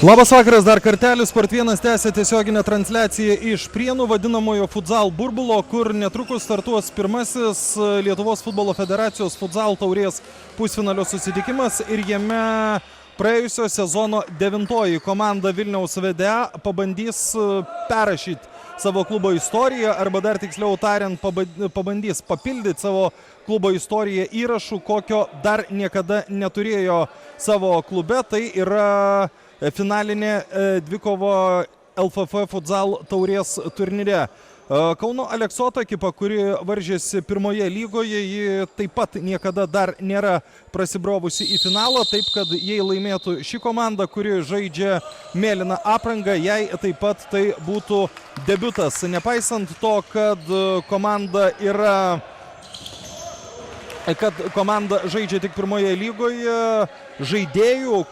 Labas vakaras, dar kartelį Sport1 tęsia tiesioginę transliaciją iš Prienų vadinamojo futsal burbulo, kur netrukus startuos pirmasis Lietuvos futbolo federacijos futsal taurės pusfinalio susitikimas ir jame praėjusio sezono 9 komanda Vilniaus VDA pabandys perrašyti savo klubo istoriją, arba dar tiksliau tariant pabandys papildyti savo klubo istoriją įrašų, kokio dar niekada neturėjo savo klube. Tai yra finalinė dvikova LFF futsal taurės turnyre. Kauno Aleksoto ekipa, kuri varžėsi pirmoje lygoje, ji taip pat niekada dar nėra prasibrovusi į finalą, taip kad jei laimėtų ši komanda, kuri žaidžia mėlyną aprangą, jai taip pat tai būtų debiutas. Nepaisant to, kad komanda žaidžia tik pirmoje lygoje, žaidėjų,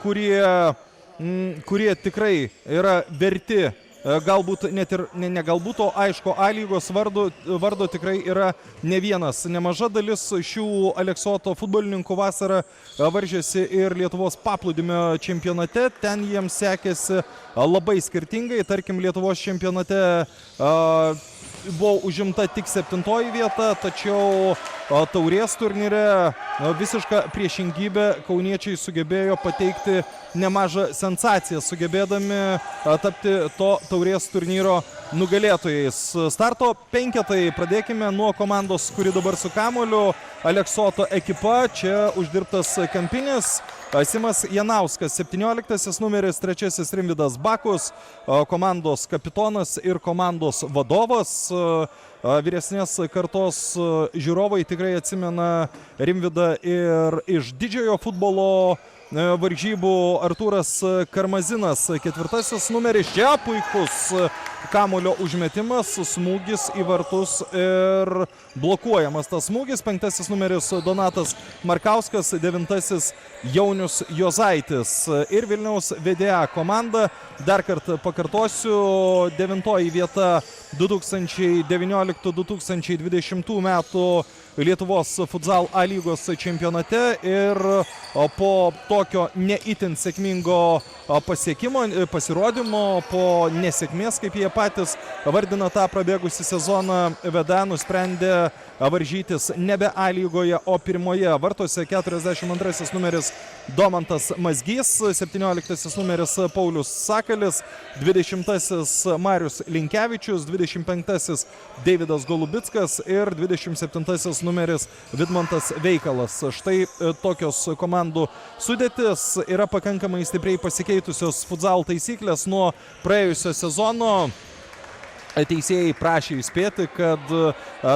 kurie tikrai yra verti galbūt net ir ne galbūt, o aišku, A lygos vardo tikrai yra ne vienas. Nemaža dalis šių Aleksoto futbolininkų vasarą varžėsi ir Lietuvos paplūdimio čempionate. Ten jiems sekėsi labai skirtingai. Tarkim, Lietuvos čempionate buvo užimta tik 7 vieta, tačiau taurės turnyre visišką priešingybę kauniečiai sugebėjo pateikti nemažą sensaciją, sugebėdami tapti to taurės turnyro nugalėtojais. Starto penketai, pradėkime nuo komandos, kuri dabar su kamuoliu. Aleksoto ekipa, čia uždirbtas kampinis. Simas Janauskas, 17 numeris, 3 Rimvydas Bakus, komandos kapitonas ir komandos vadovas. Vyresnės kartos žiūrovai tikrai atsimena Rimvydą ir iš didžiojo futbolo varžybų. Artūras Karmazinas, 4 numeris, čia puikus kamuolio užmetimas, smūgis į vartus ir blokuojamas tas smūgis. 5 numeris Donatas Markauskas, 9 Jaunius Jozaitis. Ir Vilniaus VDA komanda, dar kartą pakartosiu, 9 vieta 2019-2020 metų Lietuvos futsal A lygos čempionate ir po tokio neįtin sėkmingo pasirodymo, po nesėkmės, kaip jie patys vardina tą prabėgusį sezoną, VDA nusprendė varžytis nebe A lygoje, o pirmoje. Vartose 42 numeris Domantas Mazgys, 17 numeris Paulius Sakalis, 20 Marius Linkevičius, 25 Deividas Golubickas ir 27 numeris Vidmantas Veikalas. Štai tokios komandų sudėtis. Yra pakankamai stipriai pasikeitusios futsal taisyklės nuo praėjusio sezono. Teisėjai prašė įspėti, kad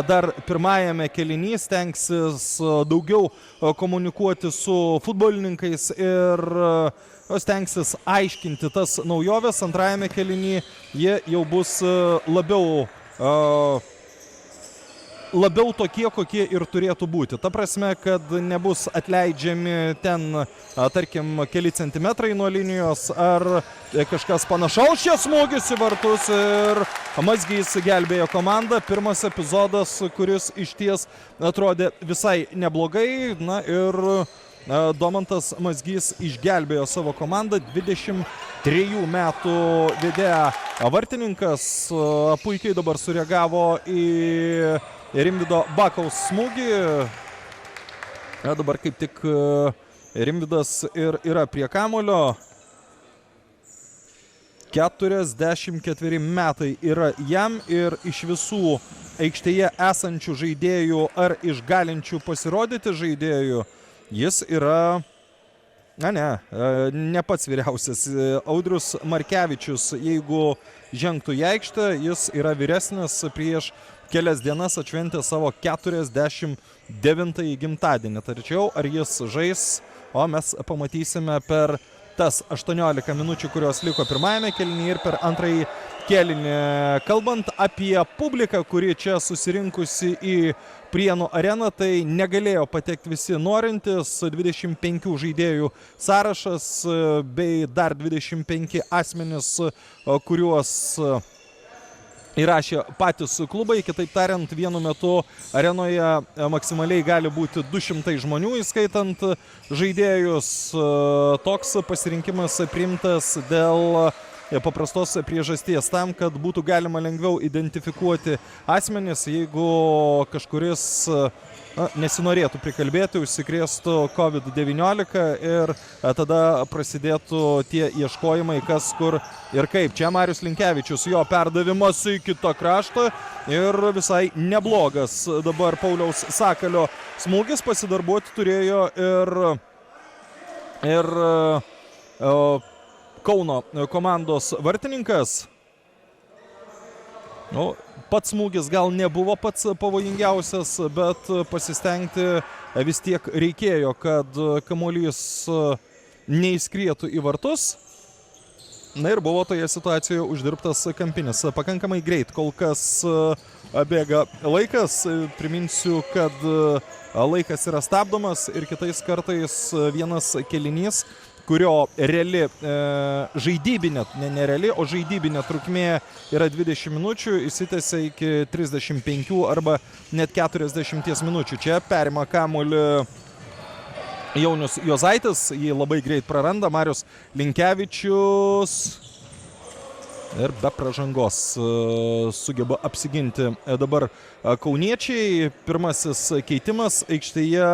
dar pirmajame kėlinyje stengsis daugiau komunikuoti su futbolininkais ir stengsis aiškinti tas naujoves. Antrajame kėlinyje jie jau bus labiau tokie, kokie ir turėtų būti. Ta prasme, kad nebus atleidžiami ten, tarkim, keli centimetrai nuo linijos ar kažkas panašaus. Čia smūgis į vartus ir Mazgys gelbėjo komandą. Pirmas epizodas, kuris išties atrodė visai neblogai. Na ir Domantas Mazgys išgelbėjo savo komandą. 23 metų VDA vartininkas puikiai dabar sureagavo į Rimvydo Bakaus smūgį. Dabar kaip tik Rimvydas ir yra prie kamulio. 44 metai yra jam ir iš visų aikštėje esančių žaidėjų ar iš galinčių pasirodyti žaidėjų jis yra, ne pats vyriausias. Audrius Markevičius, jeigu žengtų į aikštę, jis yra vyresnis, prieš kelias dienas atšventė savo 49-ąjį gimtadienį. Tačiau ar jis žais, o mes pamatysime per tas 18 minučių, kurios liko pirmajame kėlinyje ir per antrąjį kėlinį. Kalbant apie publiką, kuri čia susirinkusi į Prienų areną, tai negalėjo patekti visi norintys. 25 žaidėjų sąrašas bei dar 25 asmenys, kuriuos įrašė patys klubai, kitaip tariant, vienu metu arenoje maksimaliai gali būti 200 žmonių, įskaitant žaidėjus. Toks pasirinkimas priimtas dėl paprastos priežasties tam, kad būtų galima lengviau identifikuoti asmenis, jeigu kažkuris nesinorėtų prikalbėti, užsikrėstų COVID-19 ir tada prasidėtų tie ieškojimai, kas, kur ir kaip. Čia Marius Linkevičius, jo perdavimas į kitą kraštą ir visai neblogas dabar Pauliaus Sakalio smūgis. Pasidarbuoti turėjo ir Kauno komandos vartininkas. Pats smūgis gal nebuvo pats pavojingiausias, bet pasistengti vis tiek reikėjo, kad kamuolys neįskrietų į vartus. Na ir buvo toje situacijoje uždirbtas kampinis. Pakankamai greit kol kas bėga laikas. Priminsiu, kad laikas yra stabdomas ir kitais kartais vienas kėlinys, kurio reali žaidybinė, ne reali, o žaidybinė trukmė yra 20 minučių, įsitęsia iki 35 arba net 40 minučių. Čia perima kamuolį Jaunius Juozaitis, jį labai greit praranda Marius Linkevičius ir be pražangos sugeba apsiginti dabar kauniečiai. Pirmasis keitimas aikštėje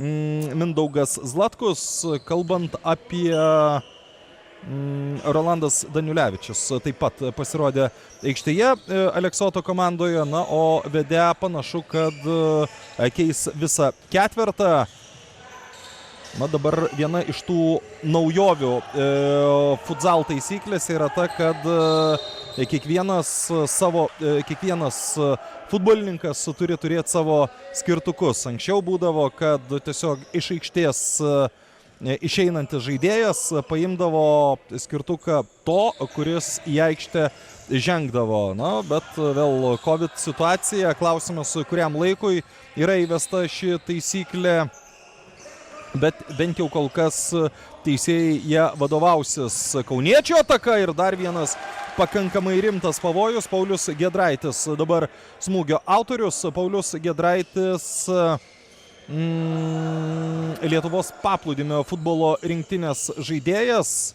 Mindaugas Zlatkus. Kalbant apie Rolandas Daniulevičius taip pat pasirodė aikštėje Aleksoto komandoje, na, o Vedė panašu, kad keis visą ketvertą. Na, dabar viena iš tų naujovių futsal taisyklėse yra ta, kad kiekvienas futbolininkas turi turėti savo skirtukus. Anksčiau būdavo, kad tiesiog iš aikštės išeinantis žaidėjas paimdavo skirtuką to, kuris į aikštę žengdavo. Na, bet vėl COVID situacija, klausimas, kuriam laikui yra įvesta ši taisyklė. Bet bent jau kol kas teisėjai jie vadovausis. Kauniečių ataka ir dar vienas pakankamai rimtas pavojus. Paulius Giedraitis dabar smūgio autorius. Paulius Giedraitis Lietuvos paplūdimio futbolo rinktinės žaidėjas.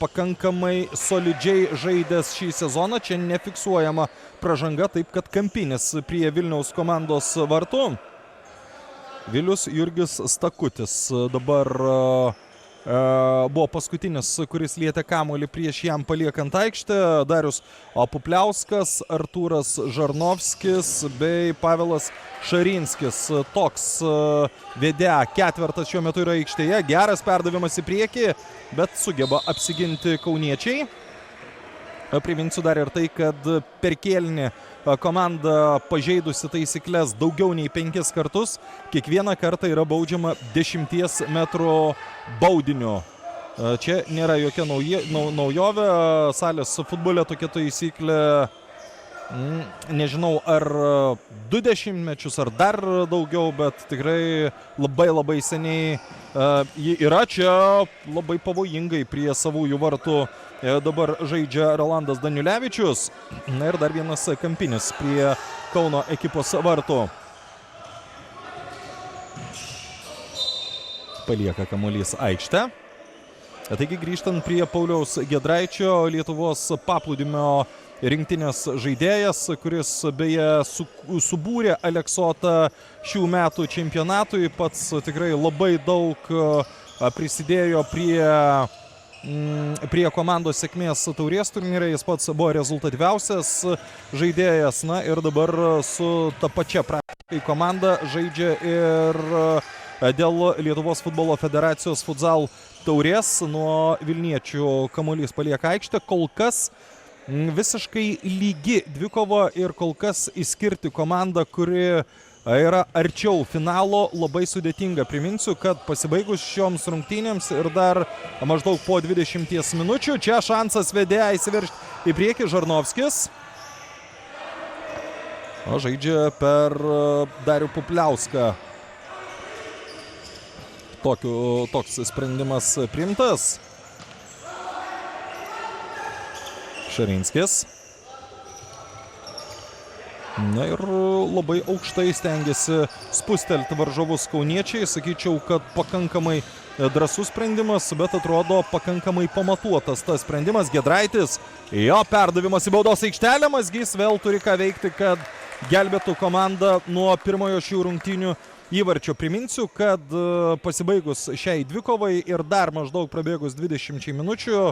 Pakankamai solidžiai žaidęs šį sezoną. Čia nefiksuojama pražanga, taip kad kampinis prie Vilniaus komandos vartų. Vilius Jurgis Stakutis dabar buvo paskutinis, kuris lietė kamuolį prieš jam paliekant aikštę. Darius Pupliauskas, Artūras Žarnovskis bei Pavelas Šarinskis. Toks Vedė ketvertas šiuo metu yra aikštėje. Geras perdavimas į priekį, bet sugeba apsiginti kauniečiai. Priminsiu dar ir tai, kad per kėlinį komanda pažeidusi taisyklės daugiau nei 5 kartus. Kiekvieną kartą yra baudžiama 10 metrų baudiniu. Čia nėra jokia naujovė. Salės futbole tokia taisyklė, nežinau, ar 20 mečius, ar dar daugiau, bet tikrai labai seniai ji yra. Čia labai pavojingai prie savųjų vartų dabar žaidžia Rolandas Daniulevičius. Na ir dar vienas kampinis prie Kauno ekipos vartų. Palieka kamuolys aikštę. Taigi grįžtant prie Pauliaus Giedraičio, Lietuvos paplūdimio rinktinės žaidėjas, kuris beje subūrė Aleksotą šių metų čempionatui. Pats tikrai labai daug prisidėjo prie komandos sėkmės taurės turnyre. Jis pats buvo rezultatyviausias žaidėjas. Na ir dabar su ta pačia praktiškai komanda žaidžia ir dėl Lietuvos futbolo federacijos futsal taurės. Nuo vilniečių kamuolys palieka aikštę. Kol kas visiškai lygi dvikova ir kol kas išskirti komandą, kuri yra arčiau finalo, labai sudėtinga. Priminsiu, kad pasibaigus šioms rungtynėms ir dar maždaug po 20 minučių čia šansas Vedė įsiveržti į priekį. Žarnovskis žaidžia per Darių Pupliauską. Toks sprendimas priimtas. Šarinskis. Na ir labai aukštai stengiasi spustelti varžovus kauniečiai. Sakyčiau, kad pakankamai drąsus sprendimas, bet atrodo pakankamai pamatuotas tas sprendimas. Giedraitis, jo perdavimas į baudos aikštelę. Mazgys vėl turi ką veikti, kad gelbėtų komandą nuo pirmojo šių rungtynių įvarčio. Priminsiu, kad pasibaigus šiai dvikovai ir dar maždaug prabėgus 20 minučių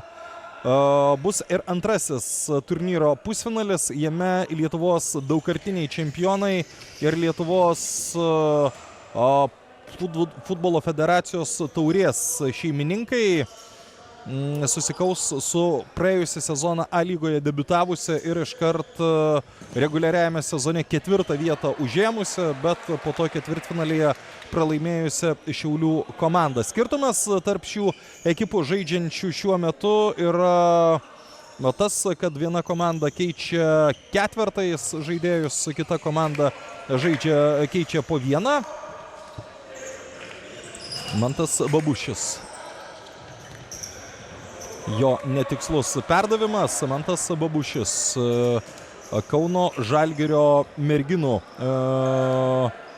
bus ir antrasis turnyro pusfinalis. Jame Lietuvos daugkartiniai čempionai ir Lietuvos futbolo federacijos taurės šeimininkai susikaus su praėjusią sezoną A lygoje debiutavusi ir iškart reguliariajame sezone 4. vietą užėmusi, bet po to ketvirtfinalyje pralaimėjusi Šiaulių komanda. Skirtumas tarp šių ekipų žaidžiančių šiuo metu yra tas, kad viena komanda keičia ketvertais žaidėjus, kita komanda keičia po vieną. Mantas Babušis. Jo netikslus perdavimas. Mantas Babušis, Kauno Žalgirio merginų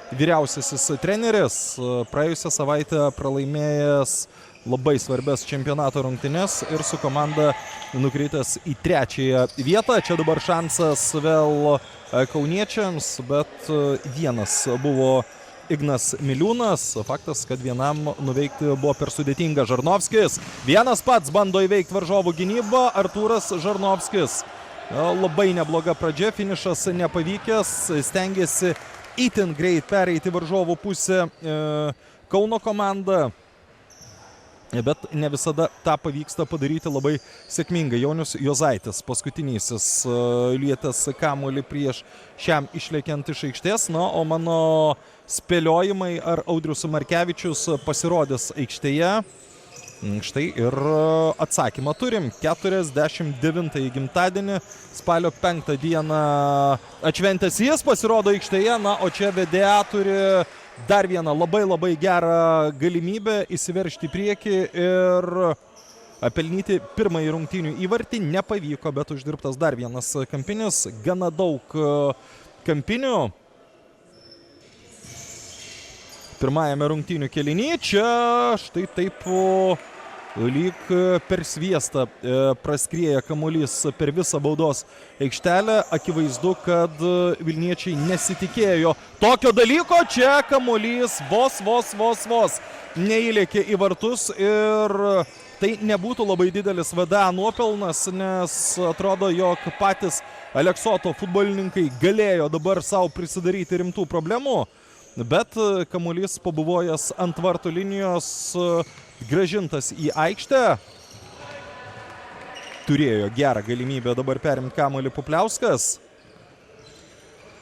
vyriausiasis treneris, praėjusią savaitę pralaimėjęs labai svarbias čempionato rungtynes ir su komanda nukritęs į 3. vietą. Čia dabar šansas vėl kauniečiams, bet vienas buvo Ignas Miliūnas. Faktas, kad vienam nuveikti buvo per sudėtinga. Žarnovskis vienas pats bando įveikti varžovų gynybą. Artūras Žarnovskis. Labai nebloga pradžia, finišas nepavykęs. Stengiasi itin greit pereiti varžovų pusę Kauno komanda, bet ne visada tą pavyksta padaryti labai sėkmingai. Jaunius Juozaitis paskutinysis lietęs kamuolį prieš šiam išlėkiant iš aikštės. Na, o mano spėliojimai, ar Audrius Markevičius pasirodys aikštėje. Štai ir atsakymą turim. 49. gimtadienį, spalio 5 dieną atšventęs jis pasirodo aikštėje. Na, o čia VDA turi dar vieną labai gerą galimybę įsiveržti į priekį ir pelnyti pirmąjį rungtynių įvartį. Nepavyko, bet uždirbtas dar vienas kampinis. Gana daug kampinių pirmajame rungtynių kėlinyje. Čia štai taip lyg per sviestą praskrieja kamuolys per visą baudos aikštelę. Akivaizdu, kad vilniečiai nesitikėjo tokio dalyko. Čia kamuolys vos neįlėkė į vartus ir tai nebūtų labai didelis VDA nuopelnas, nes atrodo, jog patys Aleksoto futbolininkai galėjo dabar savo prisidaryti rimtų problemų. Bet kamuolys pabuvojęs ant vartų linijos, grąžintas į aikštę. Turėjo gerą galimybę dabar perimti kamuolį Pupliauskas.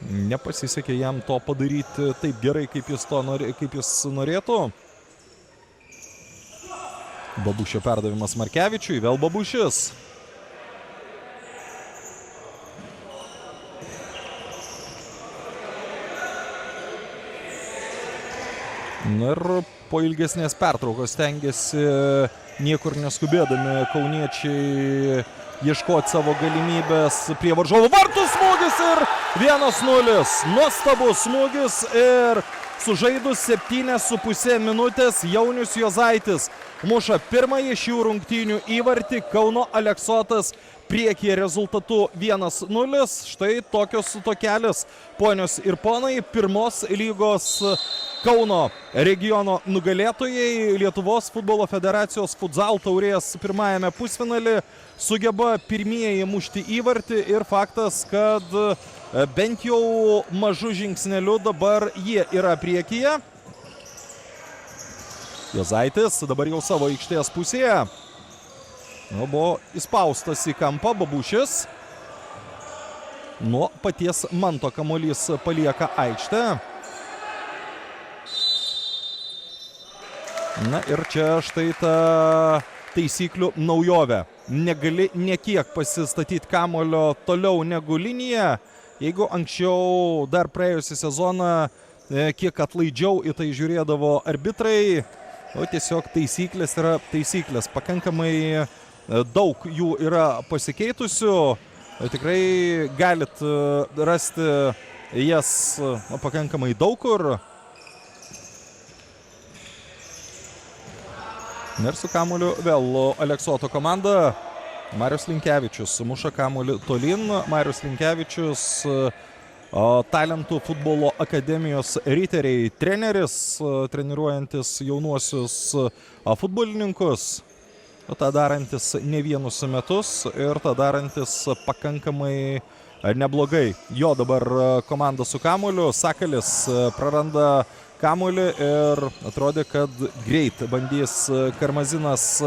Nepasisekė jam to padaryti taip gerai, kaip jis norėtų. Babušio perdavimas Markevičiui, vėl Babušis. Ir po ilgesnės pertraukos stengiasi niekur neskubėdami kauniečiai ieškoti savo galimybės prie varžovų vartų. Smūgis ir 1-0. Nuostabus smūgis ir sužaidus 7,5 minutės Jaunius Juozaitis muša pirmąjį šių rungtynių įvartį. Kauno Aleksotas priekyje rezultatu 1-0. Štai tokios tokelis, ponios ir ponai, pirmos lygos Kauno regiono nugalėtojai. Lietuvos futbolo federacijos futsal taurės pirmajame pusfinalį sugeba pirmieji mušti įvartį ir faktas, kad bent jau mažu žingsneliu dabar jie yra priekyje. Juozaitis dabar jau savo aikštės pusėje. Buvo įspaustas į kampą Babušis. Nuo paties Manto kamuolys palieka aikštę. Na ir čia štai ta taisyklių naujovė. Negali niekiek pasistatyti kamuolio toliau negu linija. Jeigu anksčiau dar praėjusią sezoną kiek atlaidžiau į tai žiūrėdavo arbitrai, o tiesiog taisyklės yra taisyklės. Pakankamai daug jų yra pasikeitusių. Tikrai galit rasti jas pakankamai daug kur. Ir su kamuoliu vėl Aleksoto komanda. Marius Linkevičius muša kamuolį tolyn. Marius Linkevičius, Talentų futbolo akademijos riteriai treneris, treniruojantis jaunuosius futbolininkus. tą darantis ne vienus metus ir tą darantis pakankamai neblogai. Jo dabar komanda su kamuoliu, Sakalis praranda kamuolį ir atrodė, kad greit bandys Karmazinas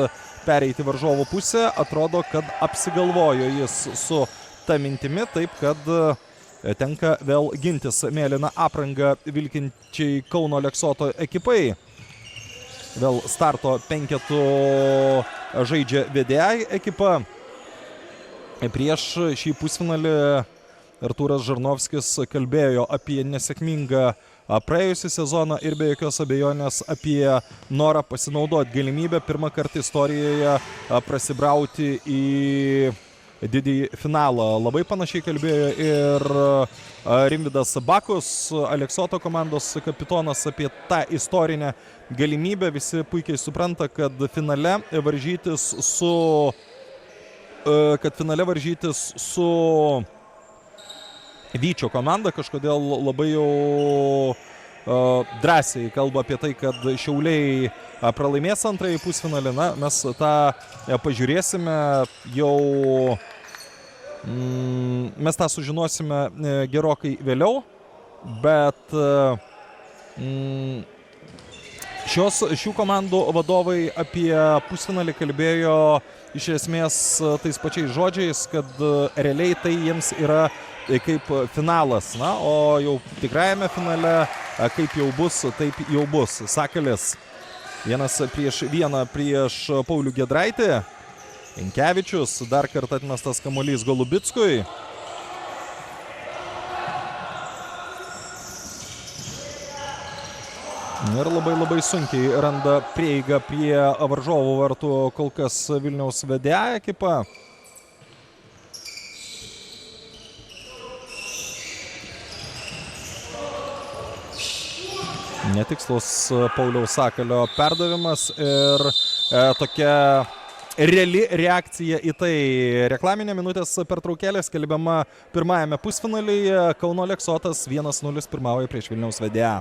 pereiti varžovo pusę. Atrodo, kad apsigalvojo jis su ta mintimi, taip kad tenka vėl gintis mėlyną aprangą vilkinčiai Kauno Aleksoto ekipai. Vėl starto penketu žaidžia VDI ekipa. Prieš šį pusfinalį Artūras Žarnovskis kalbėjo apie nesėkmingą praėjusį sezoną ir be jokios abejonės apie norą pasinaudoti galimybę pirmą kartą istorijoje prasibrauti į didįjį finalą. Labai panašiai kalbėjo ir Rimvydas Bakus, Aleksoto komandos kapitonas, apie tą istorinę galimybę. Visi puikiai supranta, kad finale varžytis su Vyčio komanda kažkodėl labai jau drąsiai kalba apie tai, kad Šiauliai pralaimės antrąjį pusfinalį. Na, mes tą pažiūrėsime jau. Mes tą sužinosime gerokai vėliau, bet šių komandų vadovai apie pusfinalį kalbėjo iš esmės tais pačiais žodžiais, kad realiai tai jiems yra kaip finalas. Na, o jau tikrajame finale, kaip jau bus, taip jau bus. Sakalis 1-1 prieš Paulių Giedraitį. Inkevičius, dar kartą atmestas kamuolys Golubickui. Ir labai sunkiai randa prieigą prie varžovų vartų kol kas Vilniaus VDI ekipa. Netikslus Pauliaus Sakalio perdavimas ir tokia reali reakcija į tai. Reklaminė minutės pertraukėlė skelbiama pirmajame pusfinalyje. Kauno Aleksotas 1-0 pirmauja prieš Vilniaus VDI.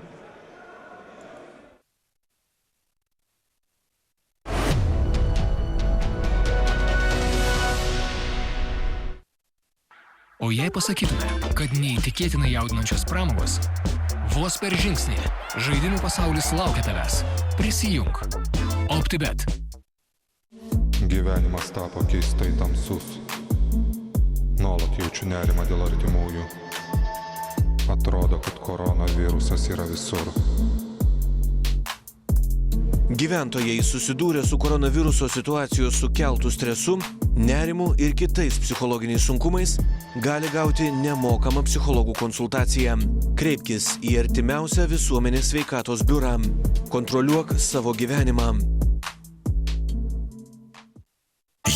O jei pasakytume, kad neįtikėtinai jaudinančios pramogos vos per žingsnį, žaidimų pasaulis laukia tavęs. Prisijunk. OptiBet. Gyvenimas tapo keistai tamsus. Nuolat jaučiu nerimą dėl artimųjų. Atrodo, kad koronavirusas yra visur. Gyventojai susidūrė su koronaviruso situacijos sukeltų stresu, nerimu ir kitais psichologiniais sunkumais gali gauti nemokamą psichologų konsultaciją. Kreipkis į artimiausią visuomenės sveikatos biurą. Kontroliuok savo gyvenimą.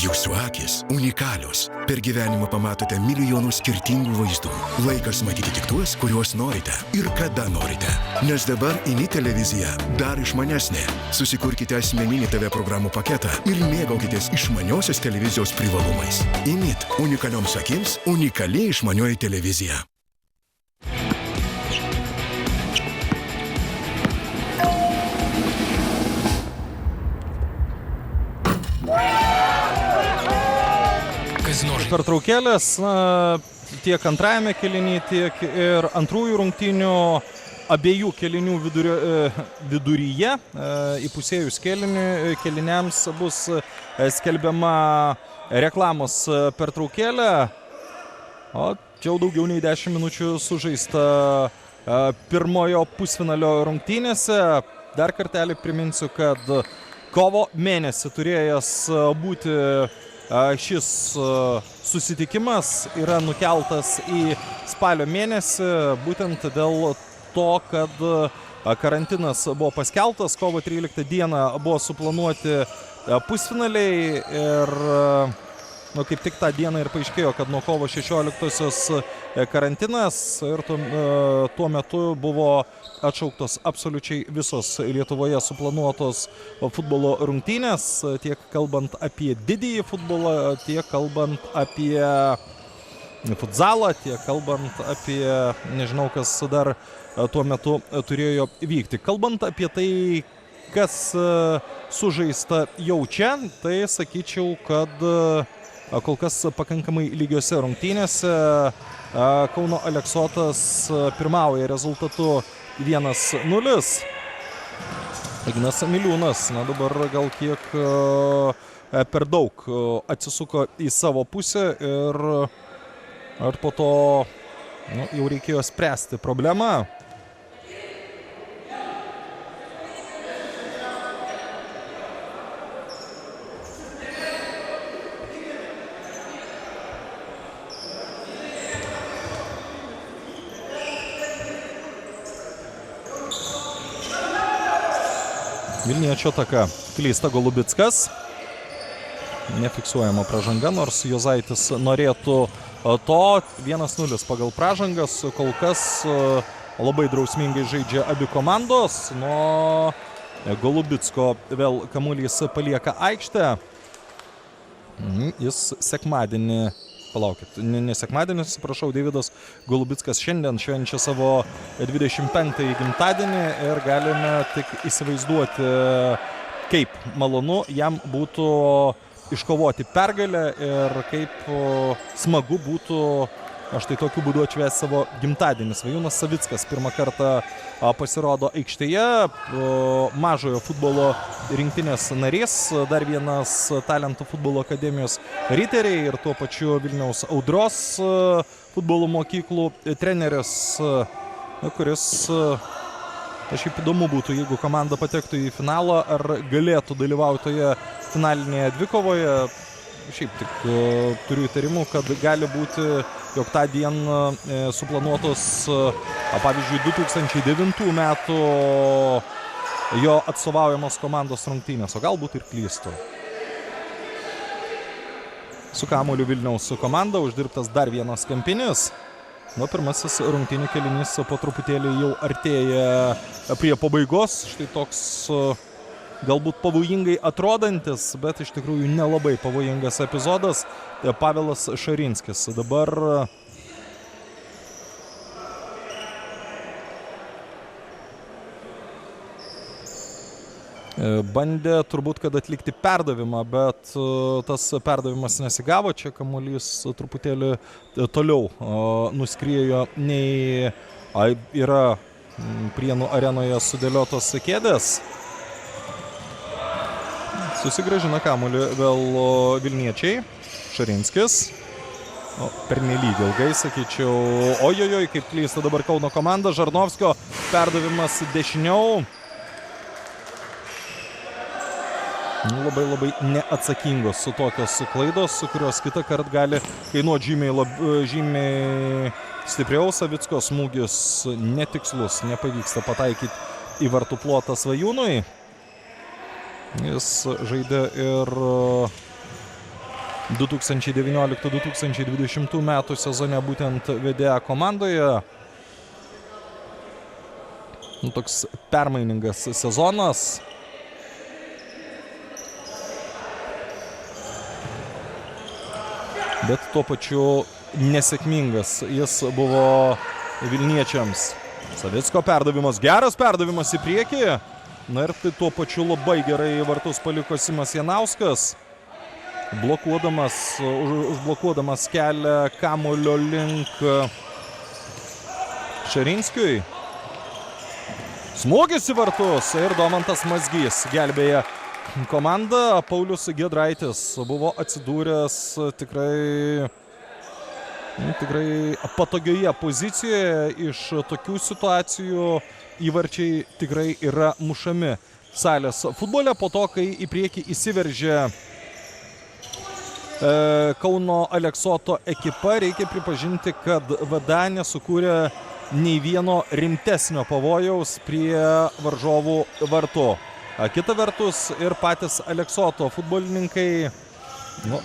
Jūsų akis unikalios. Per gyvenimą pamatote milijonus skirtingų vaizdų. Laikas matyti tik tuos, kuriuos norite ir kada norite. Nes dabar INI televizija dar išmanesnė. Susikurkite asmeninį TV programų paketą ir mėgaukitės išmaniosios televizijos privalumais. INIT – unikalioms akims unikali išmanioji televizija. Pertraukėlės tiek antrajame kėliny, tiek ir antrųjų rungtynių abiejų kėlinių viduryje. Įpusėjus kėliniams bus skelbiama reklamos pertraukėlė. O čia jau daugiau nei 10 minučių sužaista pirmojo pusfinalio rungtynėse. Dar kartelį priminsiu, kad kovo mėnesį turėjęs būti šis susitikimas yra nukeltas į spalio mėnesį, būtent dėl to, kad karantinas buvo paskelbtas. Kovo 13 dieną buvo suplanuoti pusfinaliai ir kaip tik tą dieną ir paaiškėjo, kad nuo kovo 16-osios karantinas ir tuo metu buvo atšauktos absoliučiai visos Lietuvoje suplanuotos futbolo rungtynės, tiek kalbant apie didįjį futbolą, tiek kalbant apie futzalą, tiek kalbant apie, nežinau, kas dar tuo metu turėjo vykti. Kalbant apie tai, kas sužaista jau čia, tai sakyčiau, kad kol kas pakankamai lygiose rungtynėse Kauno Aleksotas pirmauja rezultatu 1-0. Ignas Miliūnas, dabar gal kiek per daug atsisuko į savo pusę ir po to jau reikėjo spręsti problemą. Vilniečio ataka. Klysta Golubickas. Nefiksuojama pražanga, nors Juozaitis norėtų to. 1-0 pagal pražangas. Kol kas labai drausmingai žaidžia abi komandos. Nuo Golubicko vėl kamuolys palieka aikštę. Jis sekmadienį, palaukit, ne sekmadienį, atsiprašau, Deividas Golubickas šiandien švenčia savo 25-ąjį gimtadienį ir galime tik įsivaizduoti, kaip malonu jam būtų iškovoti pergalę ir kaip smagu būtų štai tokiu būdu atšvęsti savo gimtadienį. Svajūnas Savickas pirmą kartą pasirodo aikštėje, mažojo futbolo rinktinės narys, dar vienas Talentų futbolo akademijos riteriai ir tuo pačiu Vilniaus Audros futbolo mokyklų treneris, kuris, šiaip įdomu būtų, jeigu komanda patektų į finalą, ar galėtų dalyvauti toje finalinėje dvikovoje. Šiaip tik turiu įtarimų, kad gali būti, jog tą dieną suplanuotos, pavyzdžiui, 2009 metų jo atstovaujamos komandos rungtynės, o galbūt ir klystu. Su kamuoliu Vilniaus komanda uždirbtas dar vienas kampinis. Pirmasis rungtynių kėlinys po truputėlį jau artėja prie pabaigos. Štai toks galbūt pavojingai atrodantis, bet iš tikrųjų nelabai pavojingas epizodas. Pavelas Šarinskis dabar bandė turbūt, kad atlikti perdavimą, bet tas perdavimas nesigavo. Čia kamuolys truputėlį toliau nuskriejo, nei yra Prienų arenoje sudėliotos kėdės. Susigrąžina kamuolį vėl vilniečiai. Šarinskis. Pernelyg ilgai, sakyčiau. Ojojoj, kaip klysta dabar Kauno komanda. Žarnovskio perdavimas dešiniau. Labai neatsakingos su tokios klaidos, kurios kitą kartą gali kainuoti žymiai stipriau. Savicko smūgis netikslus, nepavyksta pataikyti į vartų plotą Svajūnui. Jis žaidė ir 2019-2020 metų sezone būtent VDA komandoje. Toks permainingas sezonas. Bet tuo pačiu nesėkmingas jis buvo vilniečiams. Savicko perdavimas, geras perdavimas į priekį. Na ir tai tuo pačiu labai gerai vartus paliko Simas Janauskas, užblokuodamas kelią kamuolio link Šarinskiui. Smūgis į vartus ir Domantas Mazgys gelbėja komandą. Paulius Giedraitis buvo atsidūręs tikrai patogioje pozicijoje. Iš tokių situacijų įvarčiai tikrai yra mušami salės futbole. Po to, kai į priekį įsiveržė Kauno Aleksoto ekipa, reikia pripažinti, kad VDA nesukūrė nei vieno rimtesnio pavojaus prie varžovų vartų. Kita vertus, ir patys Aleksoto futbolininkai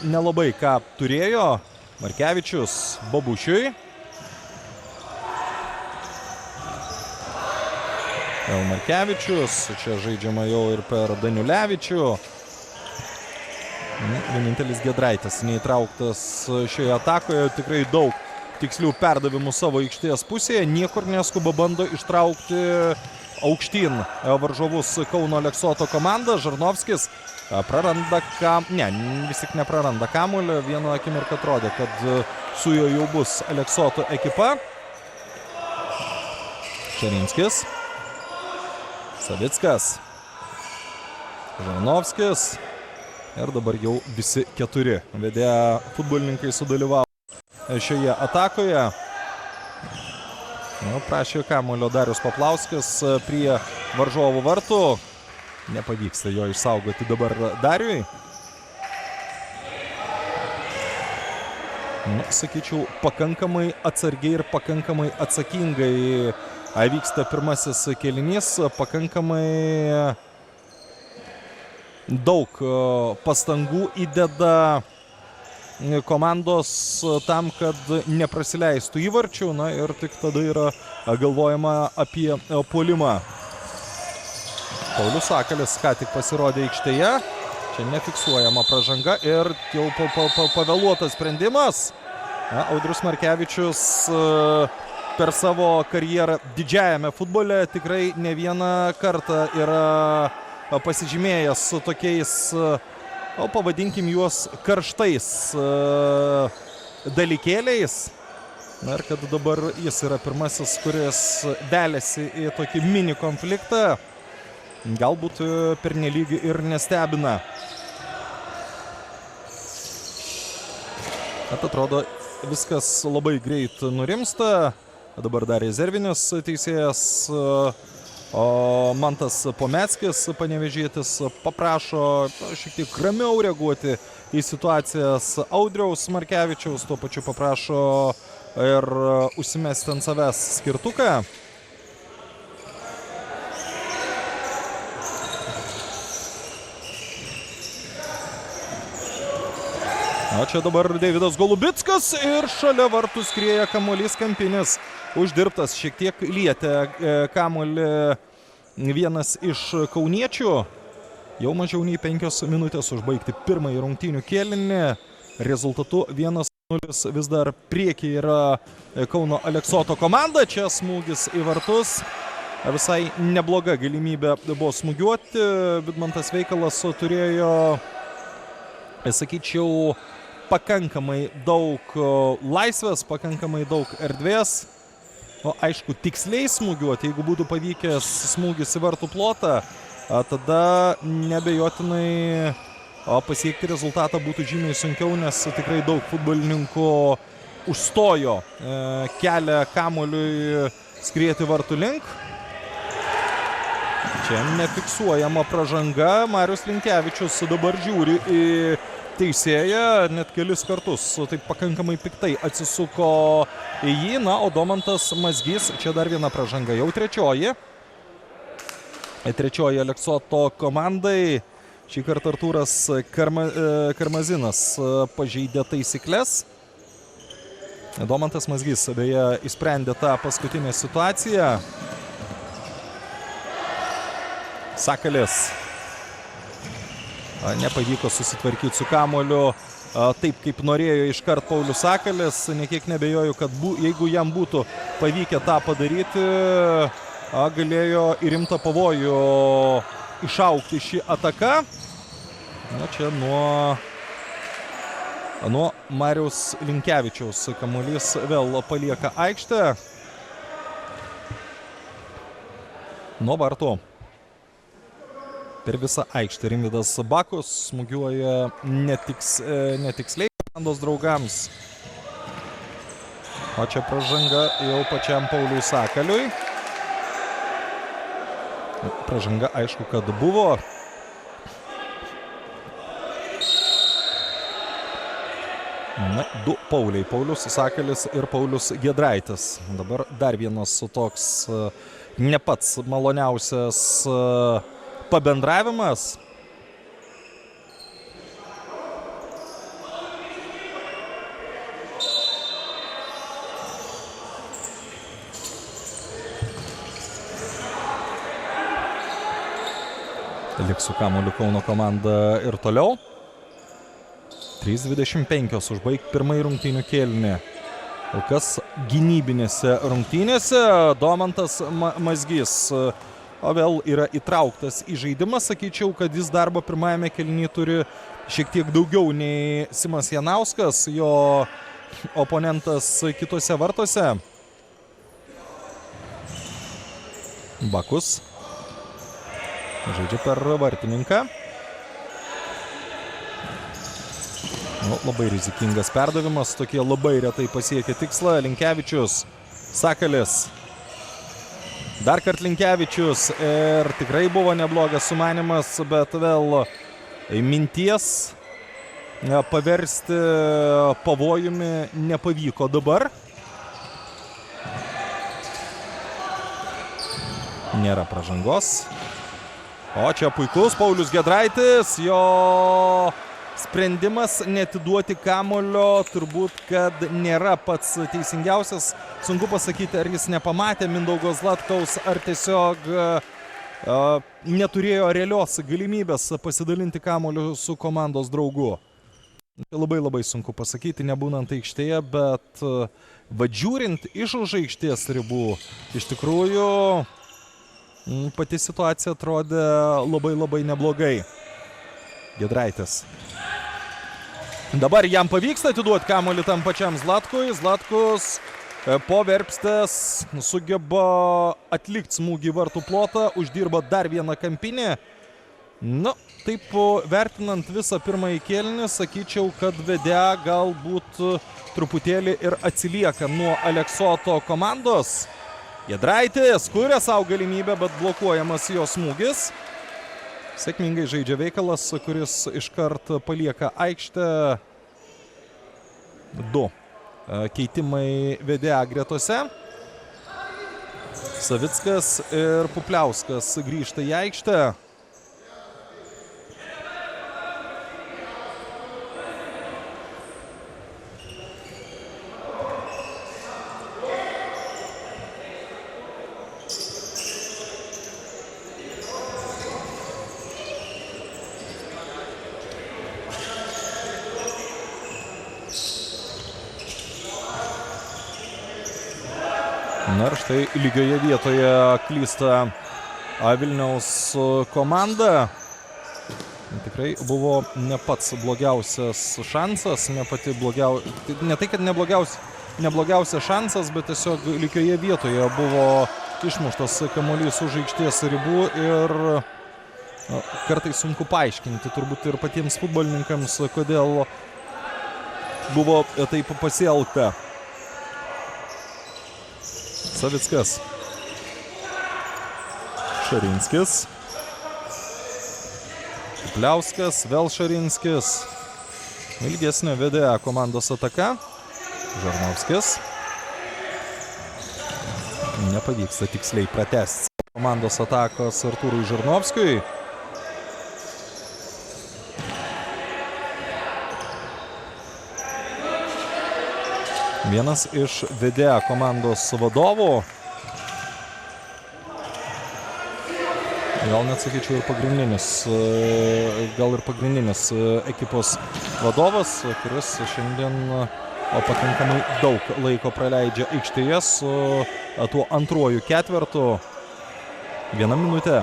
nelabai ką turėjo. Markevičius Babušiui. Vėl Markevičius, čia žaidžiama jau ir per Daniulevičių. Vienintelis Giedraitis neįtrauktas šioje atakoje, tikrai daug tikslių perdavimų savo aikštės pusėje, niekur neskuba bando ištraukti aukštyn varžovus Kauno Aleksoto komanda. Žarnovskis praranda vis tik nepraranda kamuolį, vieną akimirką atrodė, kad su juo jau bus Aleksoto ekipa. Šarinskis, Savickas, Žarnovskis ir dabar jau visi keturi vedė futbolininkai sudalyvavo šioje atakoje. Prašė kamuolio Darius Paplauskis prie varžovų vartų. Nepavyksta jo išsaugoti dabar Dariui. Sakyčiau, pakankamai atsargiai ir pakankamai atsakingai vyksta pirmasis kėlinys. Pakankamai daug pastangų įdeda komandos tam, kad neprasileistų įvarčių, ir tik tada yra galvojama apie puolimą. Paulius Sakalis ką tik pasirodė aikštėje, čia nefiksuojama pražanga ir jau pavėluotas sprendimas. Audrius Markevičius per savo karjerą didžiajame futbole tikrai ne vieną kartą yra pasižymėjęs su tokiais, pavadinkim juos karštais dalykėliais. Ir kad dabar jis yra pirmasis, kuris veliasi į tokį mini konfliktą, galbūt pernelyg ir nestebina. Atrodo, viskas labai greit nurimsta. Dabar dar rezervinis teisėjas Mantas Pomeckis, panevėžietis, paprašo šiek tiek ramiau reaguoti į situacijas Audriaus Markevičiaus, tuo pačiu paprašo ir užsimesti ant savęs skirtuką. O čia dabar Deividas Golubickas ir šalia vartų skrieja kamuolys kampinis. Uždirbtas, šiek tiek lietė kamuolį vienas iš kauniečių. Jau mažiau nei 5 minutės užbaigti pirmąjį rungtynių kėlinį. Rezultatu 1-0 vis dar prieky yra Kauno Aleksoto komanda. Čia smūgis į vartus. Visai nebloga galimybė buvo smūgiuoti. Vidmantas Veikalas turėjo, sakyčiau, pakankamai daug laisvės, pakankamai daug erdvės. Aišku, tiksliai smūgiuoti, jeigu būtų pavykęs smūgis į vartų plotą, tada nebejotinai pasiekti rezultatą būtų žymiai sunkiau, nes tikrai daug futbolininkų užstojo kelią kamuoliui skrieti vartų link. Čia nefiksuojama pražanga. Marius Linkevičius dabar žiūri į teisėją, net kelis kartus taip pakankamai piktai atsisuko į jį. O Domantas Mazgys, čia dar viena pražanga, jau trečioji. Trečioji Aleksoto komandai. Šį kartą Artūras Karmazinas pažeidė taisyklės. Domantas Mazgys beje išsprendė tą paskutinę situaciją. Sakalis. Nepavyko susitvarkyti su kamuoliu taip, kaip norėjo iškart Paulius Sakalis. Nekiek nebejoju, kad jeigu jam būtų pavykę tą padaryti, galėjo į rimtą pavojų išaugti šį ataką. Čia nuo Mariaus Linkevičiaus kamuolys vėl palieka aikštę. Nuo vartų. Per visą aikštę Rimvydas Bakus smūgiuoja netiksliai komandos draugams. O čia pražanga jau pačiam Pauliui Sakaliui. Pražanga aišku, kad buvo. Du Pauliai. Paulius Sakalis ir Paulius Giedraitis. Dabar dar vienas toks ne pats maloniausias pabendravimas. Liks su kamuoliu Kauno komanda ir toliau. 3:25 užbaigti pirmąjį rungtynių kėlinį. O kas gynybinėse rungtynėse? Domantas Mazgys vėl yra įtrauktas į žaidimą. Sakyčiau, kad jis darbo pirmajame kėlinyje turi šiek tiek daugiau nei Simas Janauskas, jo oponentas kitose vartose. Bakus žaidžia per vartininką. Labai rizikingas perdavimas, tokie labai retai pasiekia tikslą. Linkevičius, Sakalis. Dar kart Linkevičius ir tikrai buvo neblogas sumanimas, bet vėl minties paversti pavojumi nepavyko dabar. Nėra pražangos. O čia puikus Paulius Giedraitis, jo sprendimas neatiduoti kamulio turbūt, kad nėra pats teisingiausias. Sunku pasakyti, ar jis nepamatė Mindaugo Zlatkaus, ar tiesiog neturėjo realios galimybės pasidalinti kamuoliu su komandos draugu. Labai sunku pasakyti, nebūnant aikštėje, bet žiūrint iš už aikštės ribų, iš tikrųjų pati situacija atrodė labai neblogai. Giedraitis. Dabar jam pavyksta atiduoti kamuolį tam pačiam Zlatkui. Zlatkus po verpstės sugeba atlikti smūgį vartų plotą, uždirba dar vieną kampinį. Taip vertinant visą pirmąjį kėlinį, sakyčiau, kad VDA galbūt truputėlį ir atsilieka nuo Aleksoto komandos. Giedraitis kuria savo galimybę, bet blokuojamas jo smūgis. Sėkmingai žaidžia Veikalas, kuris iškart palieka aikštę. 2 keitimai VDA gretose. Savickas ir Pupliauskas grįžta į aikštę. Ir štai lygioje vietoje klysta Vilniaus komanda. Tikrai buvo ne pats blogiausias šansas, ne tai, kad neblogiausias šansas, bet tiesiog lygioje vietoje buvo išmuštas kamuolys už aikštės ribų ir kartais sunku paaiškinti turbūt ir patiems futbolininkams, kodėl buvo taip pasielgta. Savickas. Šarinskis. Pupliauskas, vėl Šarinskis. Ilgesnė VDA komandos ataka. Žarnovskis. Nepavyksta tiksliai pratęsti komandos atakos Artūrui Žarnovskiui. Vienas iš VDA komandos vadovų. Gal net sakyčiau ir pagrindinis ekipos vadovas, kuris šiandien pakankamai daug laiko praleidžia aikštėje su tuo antruoju ketvertu. 1 minutė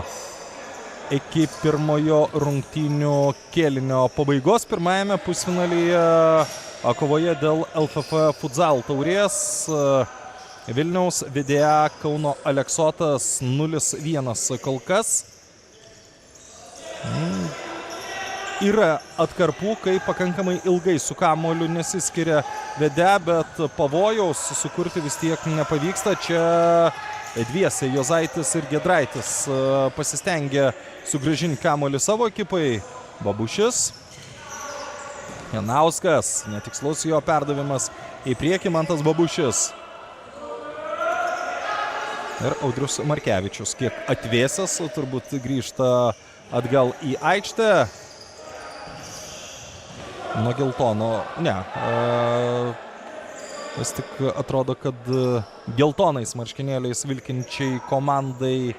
iki pirmojo rungtynių kėlinio pabaigos. Pirmajame pusfinalyje kovoje dėl LFF futsal taurės Vilniaus VDA Kauno Aleksotas 0-1 kol kas. Yra atkarpų, kai pakankamai ilgai su kamuoliu nesiskiria VDA, bet pavojaus sukurti vis tiek nepavyksta. Čia dviese Jozaitis ir Giedraitis pasistengia sugrąžinti kamuolį savo ekipai. Babušis. Janauskas, netikslus jo perdavimas į priekį, Mantas Babušis. Ir Audrius Markevičius, kiek atvėsęs, turbūt grįžta atgal į aikštę. Nuo geltono, vis tik atrodo, kad geltonais marškinėliais vilkinčiai komandai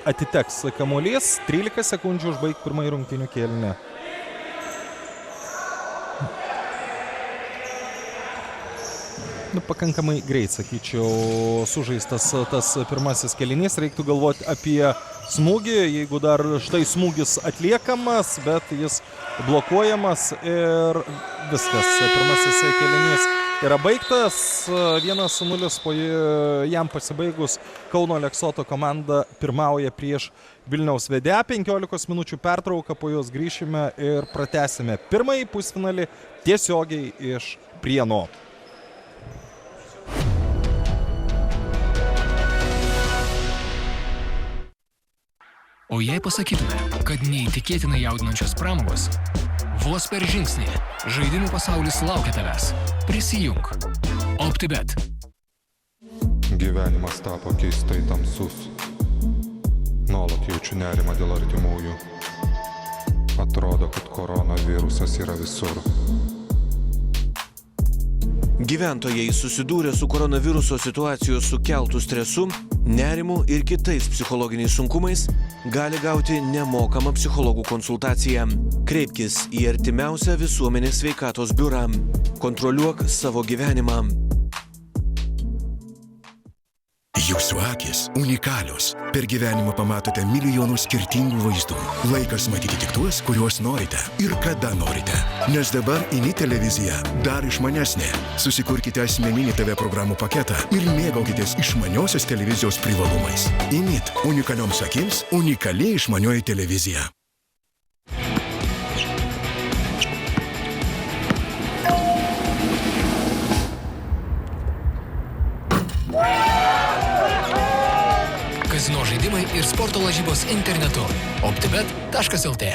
atiteks kamuolys. 13 sekundžių užbaigti pirmąjį rungtynių kėlinį. Pakankamai greit, sakyčiau, sužaistas tas pirmasis kėlinys. Reiktų galvoti apie smūgį, jeigu dar štai smūgis atliekamas, bet jis blokuojamas ir viskas. Pirmasis kėlinys yra baigtas. 1-0 po jam pasibaigus Kauno Aleksoto komanda pirmauja prieš Vilniaus Vedė. 15 minučių pertrauką, po jos grįšime ir pratęsime pirmąjį pusfinalį tiesiogiai iš Prienų. O jei pasakytume, kad neįtikėtinai jaudinančios pramogos vos per žingsnį, žaidimų pasaulis laukia tavęs. Prisijunk. OptiBet. Gyvenimas tapo keistai tamsus. Nuolat jaučiu nerimą dėl artimųjų. Atrodo, kad koronavirusas yra visur. Gyventojai susidūrė su koronaviruso situacijos sukeltų stresu, nerimu ir kitais psichologiniais sunkumais gali gauti nemokamą psichologų konsultaciją. Kreipkis į artimiausią visuomenės sveikatos biurą. Kontroliuok savo gyvenimą. Jūsų akis unikalios. Per gyvenimą pamatote milijonus skirtingų vaizdų. Laikas matyti tik tuos, kuriuos norite ir kada norite. Nes dabar INI televizija dar išmanesnė. Susikurkite asmeninį TV programų paketą ir mėgaukitės išmaniosios televizijos privalumais. INIT – unikalioms akims unikali išmanioji televizija. Kazino žaidimai ir sporto lažybos internetu. OptiBet.lt.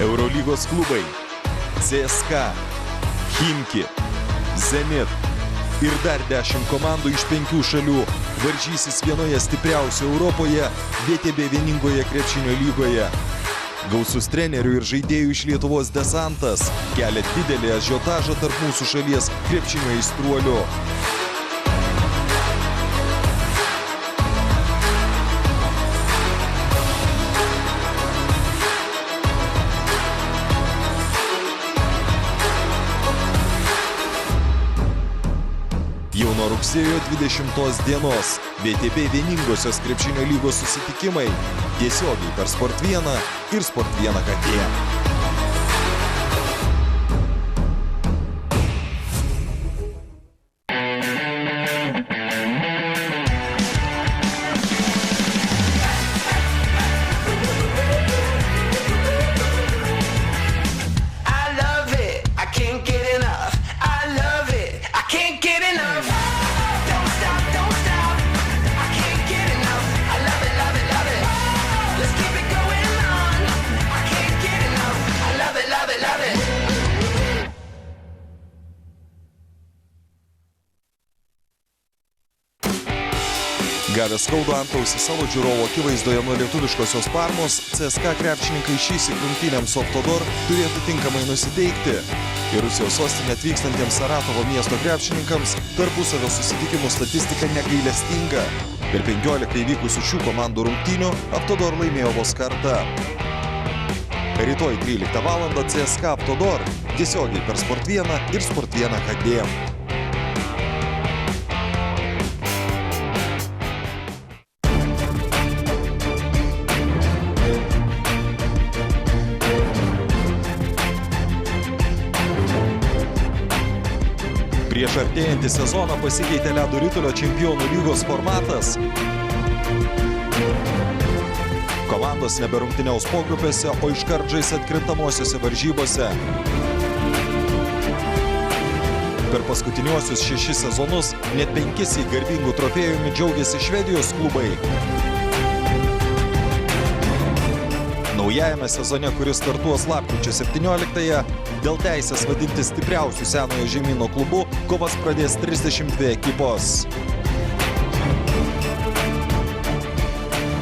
Eurolygos klubai CSKA, Chimki, Zenit ir dar 10 komandų iš 5 šalių varžysis vienoje stipriausių Europoje VTB vieningoje krepšinio lygoje. Gausus trenerių ir žaidėjų iš Lietuvos desantas kelia didelį ažiotažą tarp mūsų šalies krepšinio aistruolių. Jau nuo rugsėjo 20 dienos VTB vieningosios krepšinio lygos susitikimai tiesiogiai per Sport 1 ir Sport 1 KT. Gavęs skaudų antausį savo žiūrovų akivaizdoje nuo lietuviškosios Parmos, CSKA krepšininkai šįsyk rungtynėms su Optodor turėtų tinkamai nusiteikti. Į Rusijos sostinę atvykstantiems Saratovo miesto krepšininkams tarpusavio susitikimų statistika negailestinga. Per 15 įvykusių šių komandų rungtynių Optodor laimėjo vos kartą. Rytoj 13 val. CSKA Optodor tiesiogiai per Sport 1 ir Sport 1 HD. Prieš artėjantį sezoną pasikeitė ledo ritulio čempionų lygos formatas. Komandos neberungtyniaus pogrupėse, o iškart žais atkrintamosiose varžybose. Per paskutiniuosius 6 sezonus net 5 garbingų trofėjumi džiaugiasi Švedijos klubai. Naujajame sezone, kuris startuos lapkričio 17-ąją, dėl teisės vadinti stipriausių senojo žemyno klubu, kovas pradės 32 ekipos.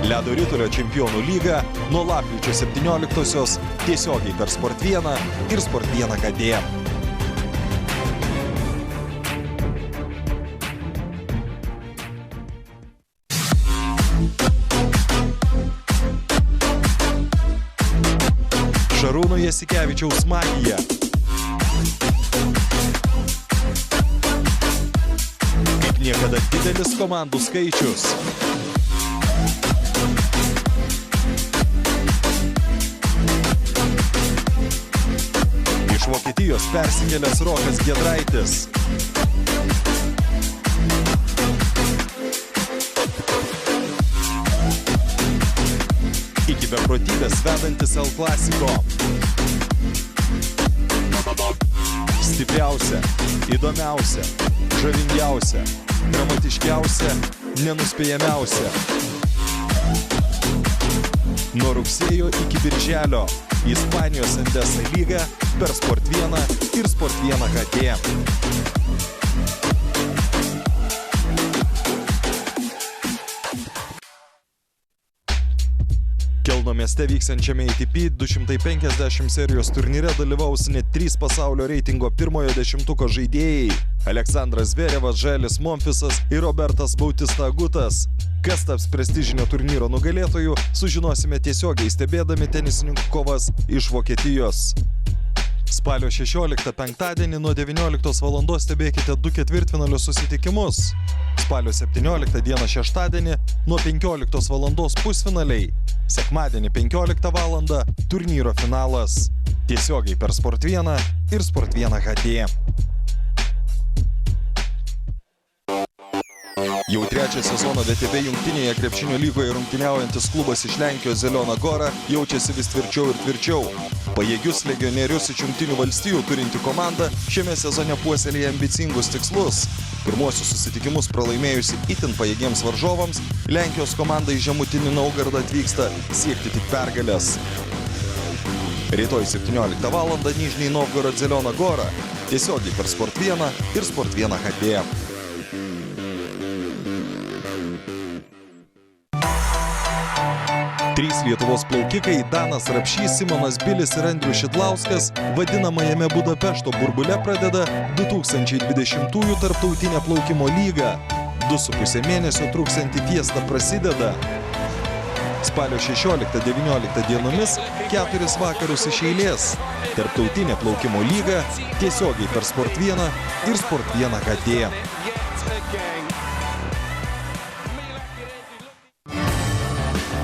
Ledo ritulio čempionų lyga nuo lapkričio 17-osios tiesiogiai per Sport 1 ir Sport 1 HD. Šarūno Jasikevičiaus magija. Kaip niekada didelis komandų skaičius. Iš Vokietijos persikėlęs Rokas Giedraitis. Iki beprotybės vedantis El Clasico. Stipriausia, įdomiausia, žavingiausia, dramatiškiausia, nenuspėjamiausia. Nuo rugsėjo iki birželio Ispanijos Endesa lyga per Sport 1 ir Sport 1 HD. Kelno mieste vyksiančiame ATP 250 serijos turnyre dalyvaus net 3 pasaulio reitingo pirmojo 10-tuko žaidėjai – Aleksandras Zverevas, Želis Monfisas ir Robertas Bautista Agutas. Kas taps prestižinio turnyro nugalėtojų, sužinosime tiesiogiai stebėdami tenisininkų kovas iš Vokietijos. Spalio 16 penktadienį nuo 19 val. Stebėkite 2 ketvirtfinalio susitikimus. Spalio 17 dieną šeštadienį nuo 15 val. Pusfinaliai. Sekmadienį 15 val. Turnyro finalas. Tiesiogiai per Sport 1 ir Sport 1 HD. Jau trečią sezoną VTB jungtinėje krepšinio lygoje rungtyniaujantis klubas iš Lenkijos Zeliona Gora jaučiasi vis tvirčiau ir tvirčiau. Pajėgius legionierius iš Jungtinių valstijų turinti komanda šiame sezone puoselėja ambicingus tikslus. Pirmuosius susitikimus pralaimėjusi itin pajėgiems varžovams, Lenkijos komanda į žemutinį Naugardą atvyksta siekti tik pergalės. Rytoj 17 val. Nižnij Novgorod Zeliona Gora. Tiesiogiai per Sport 1 ir Sport 1 HD. Trys Lietuvos plaukikai Danas Rapšys, Simonas Bilis ir Andrius Šidlauskas vadinamajame Budapešto burbule pradeda 2020-ųjų tarptautinę plaukimo lygą. 2,5 mėnesio truksianti fiesta prasideda. Spalio 16-19 dienomis 4 vakarus iš eilės. Tarptautinė plaukimo lyga tiesiogiai per Sport 1 ir Sport 1 HD.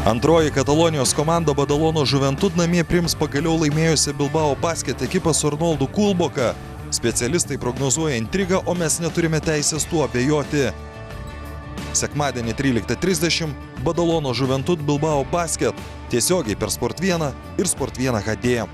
Antroji Katalonijos komanda Badalono Juventud namie priims pagaliau laimėjusią Bilbao Basket ekipą su Arnoldu Kulboka. Specialistai prognozuoja intrigą, o mes neturime teisės tuo abejoti. Sekmadienį 13:30 Badalono Juventud Bilbao Basket tiesiogiai per Sport 1 ir Sport 1 HD.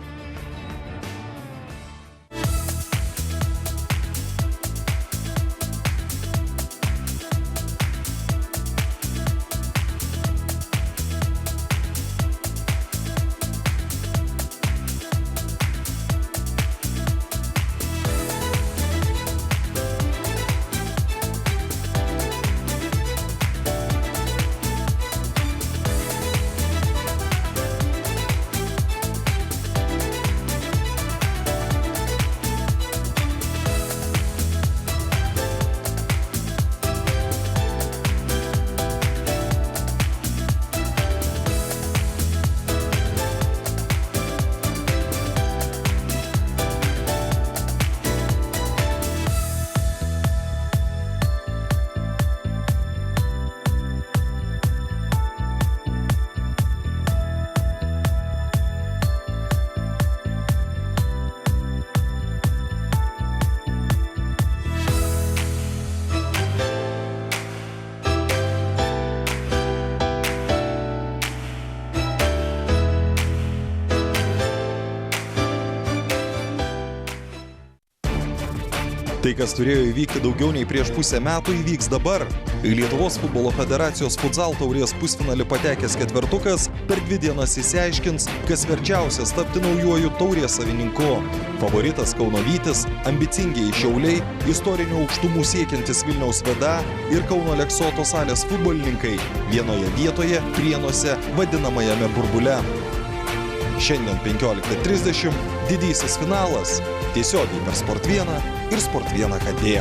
Tai, kas turėjo įvykti daugiau nei prieš pusę metų, įvyks dabar. Į Lietuvos futbolo federacijos futsal taurės pusfinalį patekęs ketvertukas per 2 dienas išsiaiškins, kas verčiausias tapti naujuoju taurės savininku. Favoritas Kauno Vytis, ambicingieji Šiauliai, istorinių aukštumų siekiantis Vilniaus VDA ir Kauno Aleksoto salės futbolininkai vienoje vietoje Prienuose vadinamajame burbule. Šiandien 15:30 didysis finalas tiesiogiai per Sport 1 ir Sport 1 HD.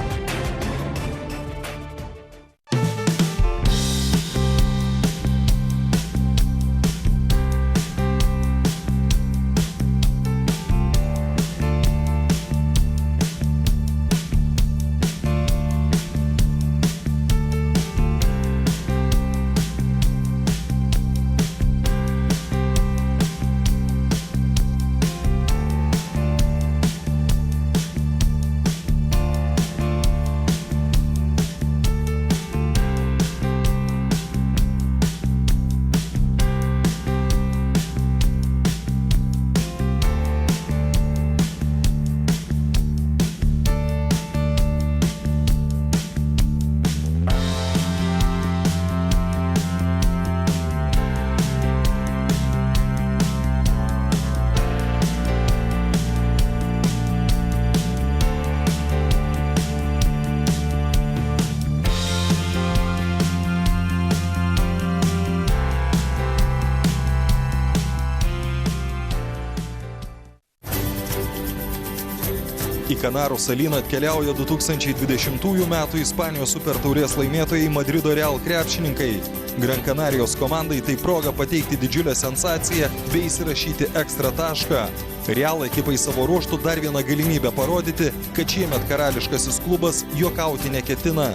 Į Kanarų salyną atkeliauja 2020 metų Ispanijos supertaurės laimėtojai Madrido Real krepšininkai. Gran Canarijos komandai tai proga pateikti didžiulę sensaciją bei įsirašyti ekstra tašką. Real ekipai savo ruožtų dar vieną galimybę parodyti, kad šiemet karališkasis klubas juokauti neketina.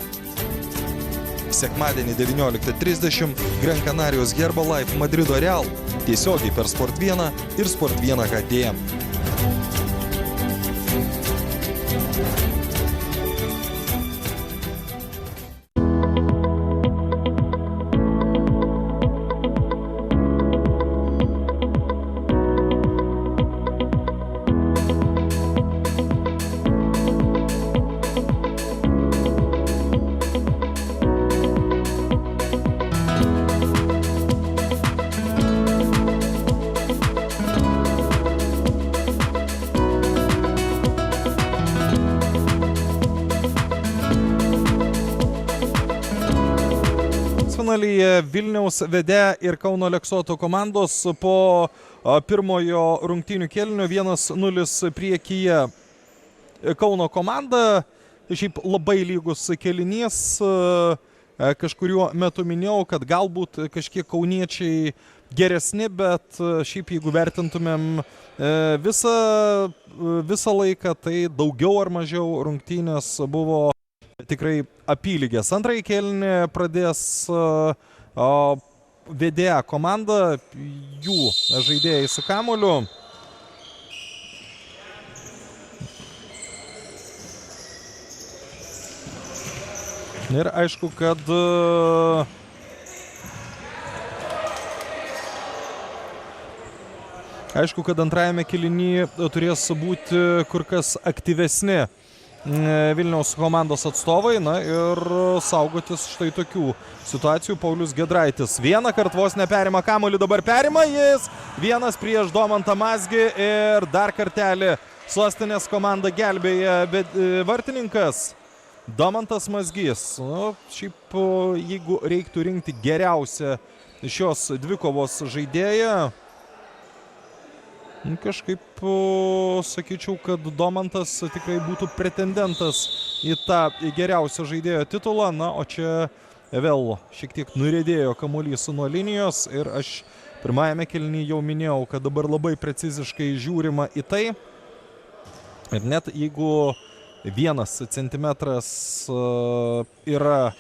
Sekmadienį 19:30 Gran Canarijos Herbalife Madrido Real tiesiogiai per Sport 1 ir Sport 1 HD. Finalyje Vilniaus VDA ir Kauno Aleksoto komandos po pirmojo rungtynių kėlinio 1-0 priekyje Kauno komanda. Šiaip labai lygus kėlinys. Kažkuriuo metu minėjau, kad galbūt kažkiek kauniečiai geresni, bet šiaip jeigu vertintumėm visą laiką, tai daugiau ar mažiau rungtynės buvo tikrai apylygės. Antrąjį kėlinį pradės VDA komanda, jų žaidėjai su kamuoliu. Ir aišku, kad antrajame kėlinyje turės būti kur kas aktyvesni Vilniaus komandos atstovai, ir saugotis štai tokių situacijų. Paulius Giedraitis vieną kartą vos neperima kamuolį, dabar perima jis. 1 prieš Domantą Mazgį ir dar kartelį Sostinės komanda gelbėja vartininkas Domantas Mazgys. Šiaip jeigu reiktų rinkti geriausią šios dvikovos žaidėją, kažkaip sakyčiau, kad Domantas tikrai būtų pretendentas į tą geriausio žaidėjo titulą. O čia vėl šiek tiek nuriedėjo kamuolys nuo linijos ir aš pirmajame kėlinyje jau minėjau, kad dabar labai preciziškai žiūrima į tai. Ir net jeigu 1 centimetras yra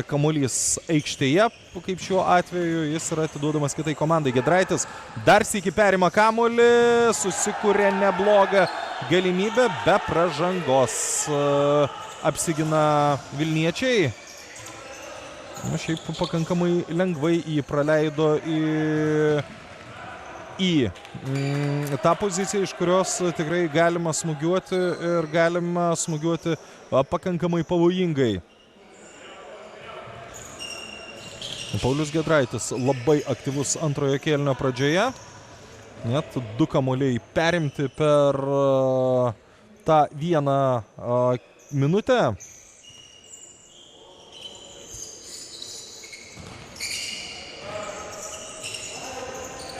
kamuolys aikštėje, kaip šiuo atveju, jis yra atiduodamas kitai komandai. Giedraitis dar sykį perima kamuolį, susikūrė neblogą galimybę, be pražangos apsigina vilniečiai. Šiaip pakankamai lengvai jį praleido į tą poziciją, iš kurios tikrai galima smūgiuoti ir galima smūgiuoti pakankamai pavojingai. Paulius Giedraitis labai aktyvus antrojo kėlinio pradžioje. Net 2 kamuoliai perimti per tą vieną minutę.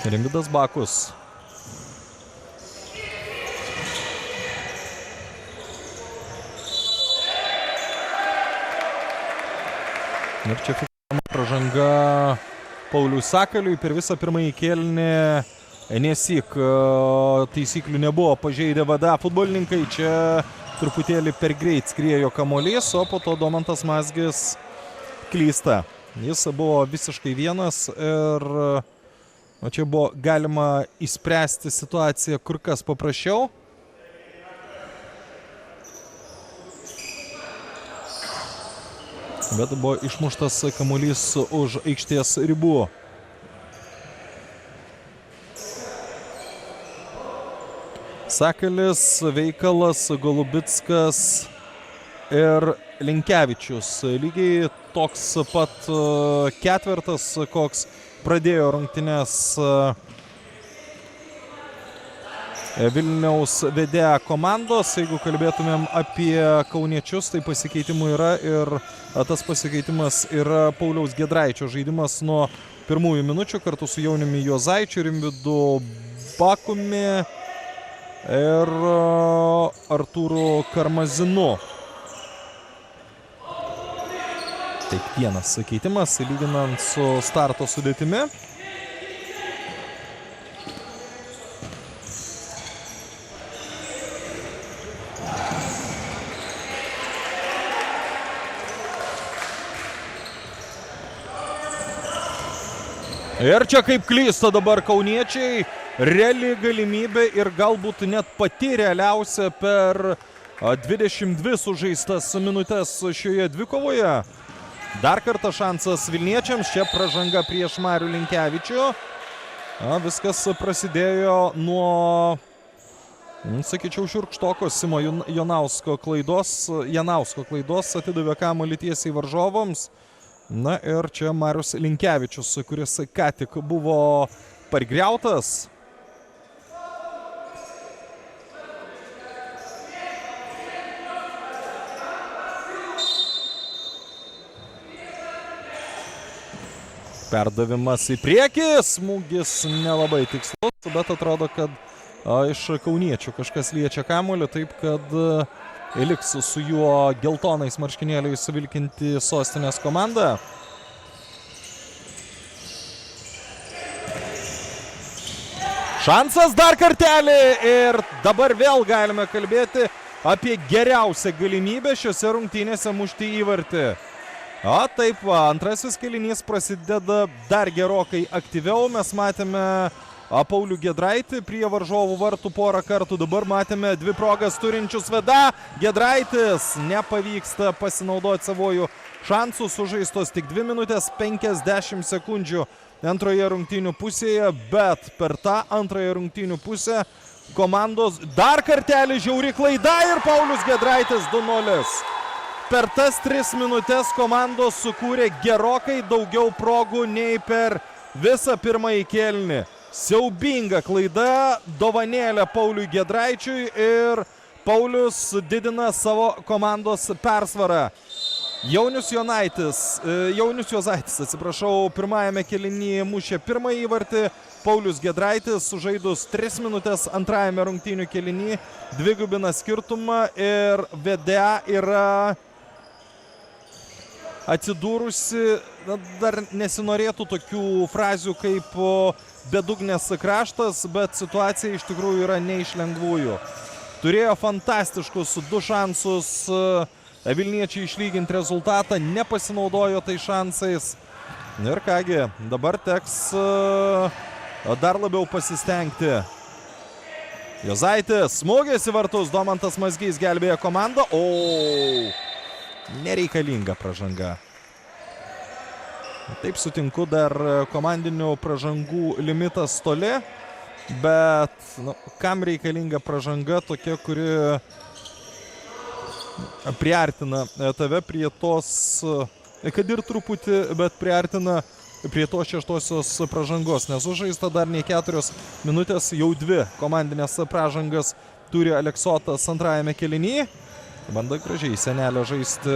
Rimvydas Bakus. Ir čia pražanga Pauliui Sakaliui per visą pirmąjį kėlinį. Nesyk taisyklių nebuvo pažeidę VDA futbolininkai. Čia truputėlį per greit skriejo kamuolys, o po to Domantas Mazgis klysta. Jis buvo visiškai vienas ir čia buvo galima išspręsti situaciją kur kas paprasčiau. Bet buvo išmuštas kamuolys už aikštės ribų. Sakalis, Veikalas, Golubickas ir Linkevičius. Lygiai toks pat ketvertas, koks pradėjo rungtynes Vilniaus VDA komandos. Jeigu kalbėtumėm apie kauniečius, tai pasikeitimų yra ir tas pasikeitimas yra Pauliaus Giedraičio žaidimas nuo pirmųjų minučių kartu su Jauniumi Juozaičiu, Rimvydu Bakumi ir Artūru Karmazinu. Taip, vienas keitimas lyginant su starto sudėtimi. Ir čia kaip klysta dabar kauniečiai, reali galimybė ir galbūt net pati realiausia per 22 sužaistas minutės šioje dvikovoje. Dar kartą šansas Vilniečiams, čia pražanga prieš Marių Linkevičių. Viskas prasidėjo nuo, sakyčiau, šiurkštokos Simo Janausko klaidos, atidavė kamuolį tiesiai varžovams. Na ir čia Marius Linkevičius, kuris ką tik buvo pargriautas. Perdavimas į priekį, smūgis nelabai tikslus, bet atrodo, kad iš kauniečių kažkas liečia kamuolį, taip kad liks su juo geltonais marškinėliais vilkinti sostinės komanda. Šansas dar kartelį ir dabar vėl galime kalbėti apie geriausią galimybę šiose rungtynėse mušti įvartį. Taip, antrasis kėlinys prasideda dar gerokai aktyviau. Mes matėme Paulių Giedraitį prie varžovų vartų porą kartų. Dabar matėme 2 progas turinčius VDA. Giedraitis nepavyksta pasinaudoti savojų šansų. Sužaistos tik 2 minutės 50 sekundžių antroje rungtynių pusėje. Bet per tą antrąją rungtynių pusę komandos dar kartelį žiauri klaida ir Paulius Giedraitis 2-0. Per tas 3 minutės komandos sukūrė gerokai daugiau progų nei per visą pirmąjį kėlinį. Siaubinga klaida, dovanėlė Pauliui Giedraičiui ir Paulius didina savo komandos persvarą. Jaunius Juozaitis, pirmajame kėlinyje mušė pirmąjį įvartį. Paulius Giedraitis sužaidus 3 minutės antrajame rungtynių kėlinyje dvigubina skirtumą ir VDA yra atsidūrusi, dar nesinorėtų tokių frazių kaip bedugnės kraštas, bet situacija iš tikrųjų yra ne iš lengvųjų. Turėjo fantastiškus 2 šansus Vilniečiai išlyginti rezultatą, nepasinaudojo tai šansais. Ir kągi, dabar teks dar labiau pasistengti. Juozaitis, smūgis į vartus, Domantas Mazgys gelbėja komandą. Nereikalinga pražanga. Taip sutinku, dar komandinių pražangų limitas toli, bet kam reikalinga pražanga tokia, kuri priartina tave prie tos, kad ir truputį, bet priartina prie to šeštosios pražangos, nes sužaista dar ne 4 minutės, jau 2 komandinės pražangas turi Aleksotas antrajame kėlinyje. Bando gražiai senelio žaisti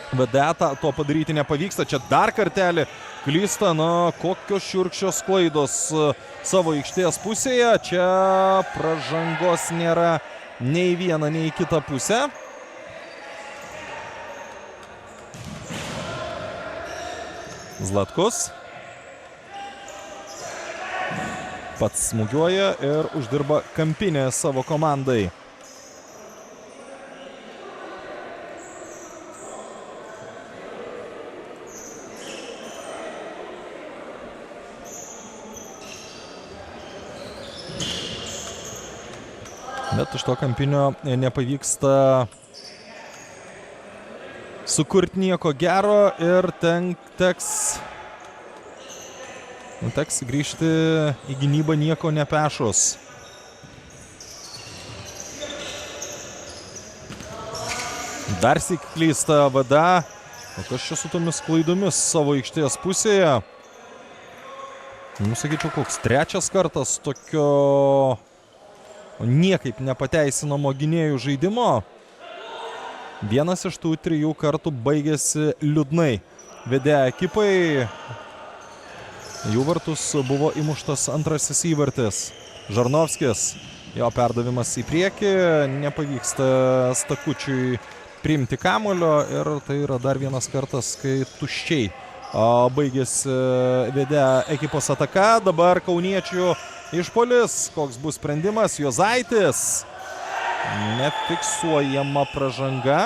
vedetą, to padaryti nepavyksta. Čia dar kartelį klysta, na, kokios šiurkščios klaidos savo aikštės pusėje. Čia pražangos nėra nei viena, nei kita pusė. Zlatkus pats smūgiuoja ir uždirba kampinę savo komandai. Bet iš to kampinio nepavyksta sukurti nieko gero ir teks grįžti į gynybą nieko nepešus. Dar syk klysta Vada. O kas čia su tomis klaidomis savo aikštės pusėje? Sakyčiau, koks 3 kartas tokio niekaip nepateisinamo gynėjų žaidimo. Vienas iš tų 3 kartų baigėsi liūdnai. Vedė ekipai. Jų vartus buvo įmuštas antrasis įvartis. Žarnovskis, jo perdavimas į priekį, nepavyksta Stakučiui priimti kamulio ir tai yra dar vienas kartas, kai tuščiai baigėsi vedė ekipos ataka. Dabar kauniečių išpuolis, koks bus sprendimas, Juozaitis, nefiksuojama pražanga.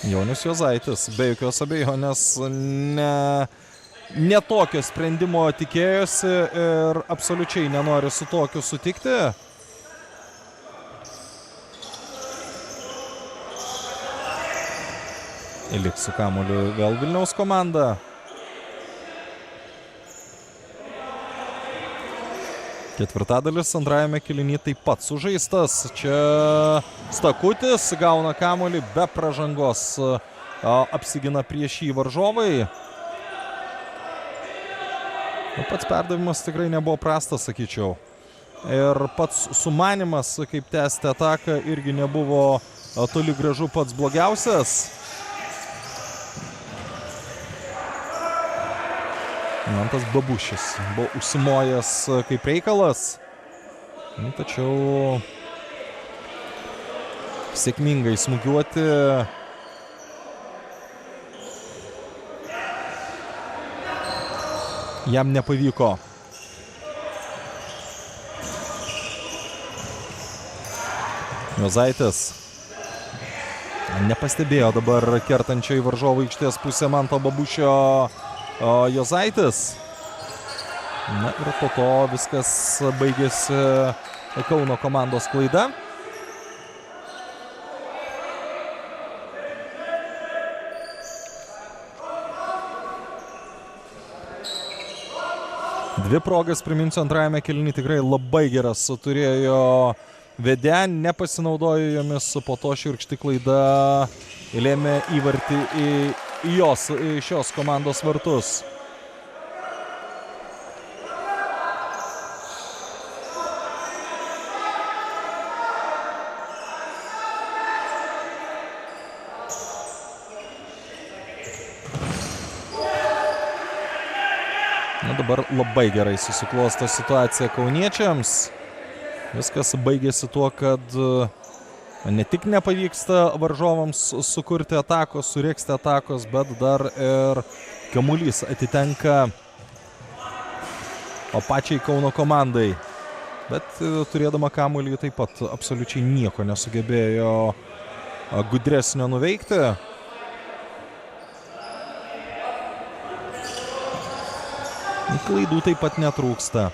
Jonius Juozaitis, be jokios abejonės, ne tokio sprendimo tikėjosi ir absoliučiai nenori su tokiu sutikti. Liks su kamuoliu vėl Vilniaus komanda. Ketvirtadalis antrajame kėlinyje taip pat sužaistas. Čia Stakutis gauna kamuolį be pražangos. Apsigina prieš jį varžovai. Pats perdavimas tikrai nebuvo prastas, sakyčiau. Ir pats sumanimas, kaip tęsti ataką, irgi nebuvo toli gražu pats blogiausias. Mantas Babušis buvo užsimojęs kaip reikalas, tačiau sėkmingai smūgiuoti jam nepavyko. Juozaitis nepastebėjo dabar kertančio į varžovų aikštės pusę Manto Babušio Juozaitis. Na ir po to viskas baigėsi Kauno komandos klaida. Dvi progas, priminsiu, antrajame kėlinyje tikrai labai geras turėjo Vedė, nepasinaudojo jomis, po to šiurkšti klaida lėmė įvartį į šios komandos vartus. Dabar labai gerai susiklosto situacija kauniečiams. Viskas baigėsi tuo, kad ne tik nepavyksta varžovams sukurti atakos, suregzti atakos, bet dar ir kamuolys atitenka pačiai Kauno komandai. Bet turėdama kamuolį taip pat absoliučiai nieko nesugebėjo gudresnio nuveikti. Klaidų taip pat netrūksta.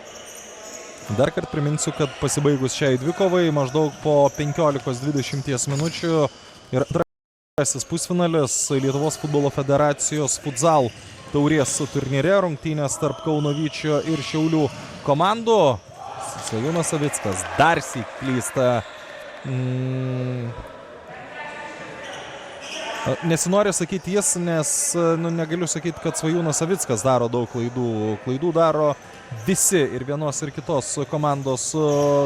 Dar kartą priminsiu, kad pasibaigus šiai dvikovai maždaug po 15-20 minučių ir antrasis pusfinalis Lietuvos futbolo federacijos futsal taurės turnyre, rungtynės tarp Kauno Vyčio ir Šiaulių komandų. Svajūnas Savickas dar syk klysta Nesinori sakyti jis, nes negaliu sakyti, kad Svajūnas Savickas daro daug klaidų. Klaidų daro visi ir vienos ir kitos komandos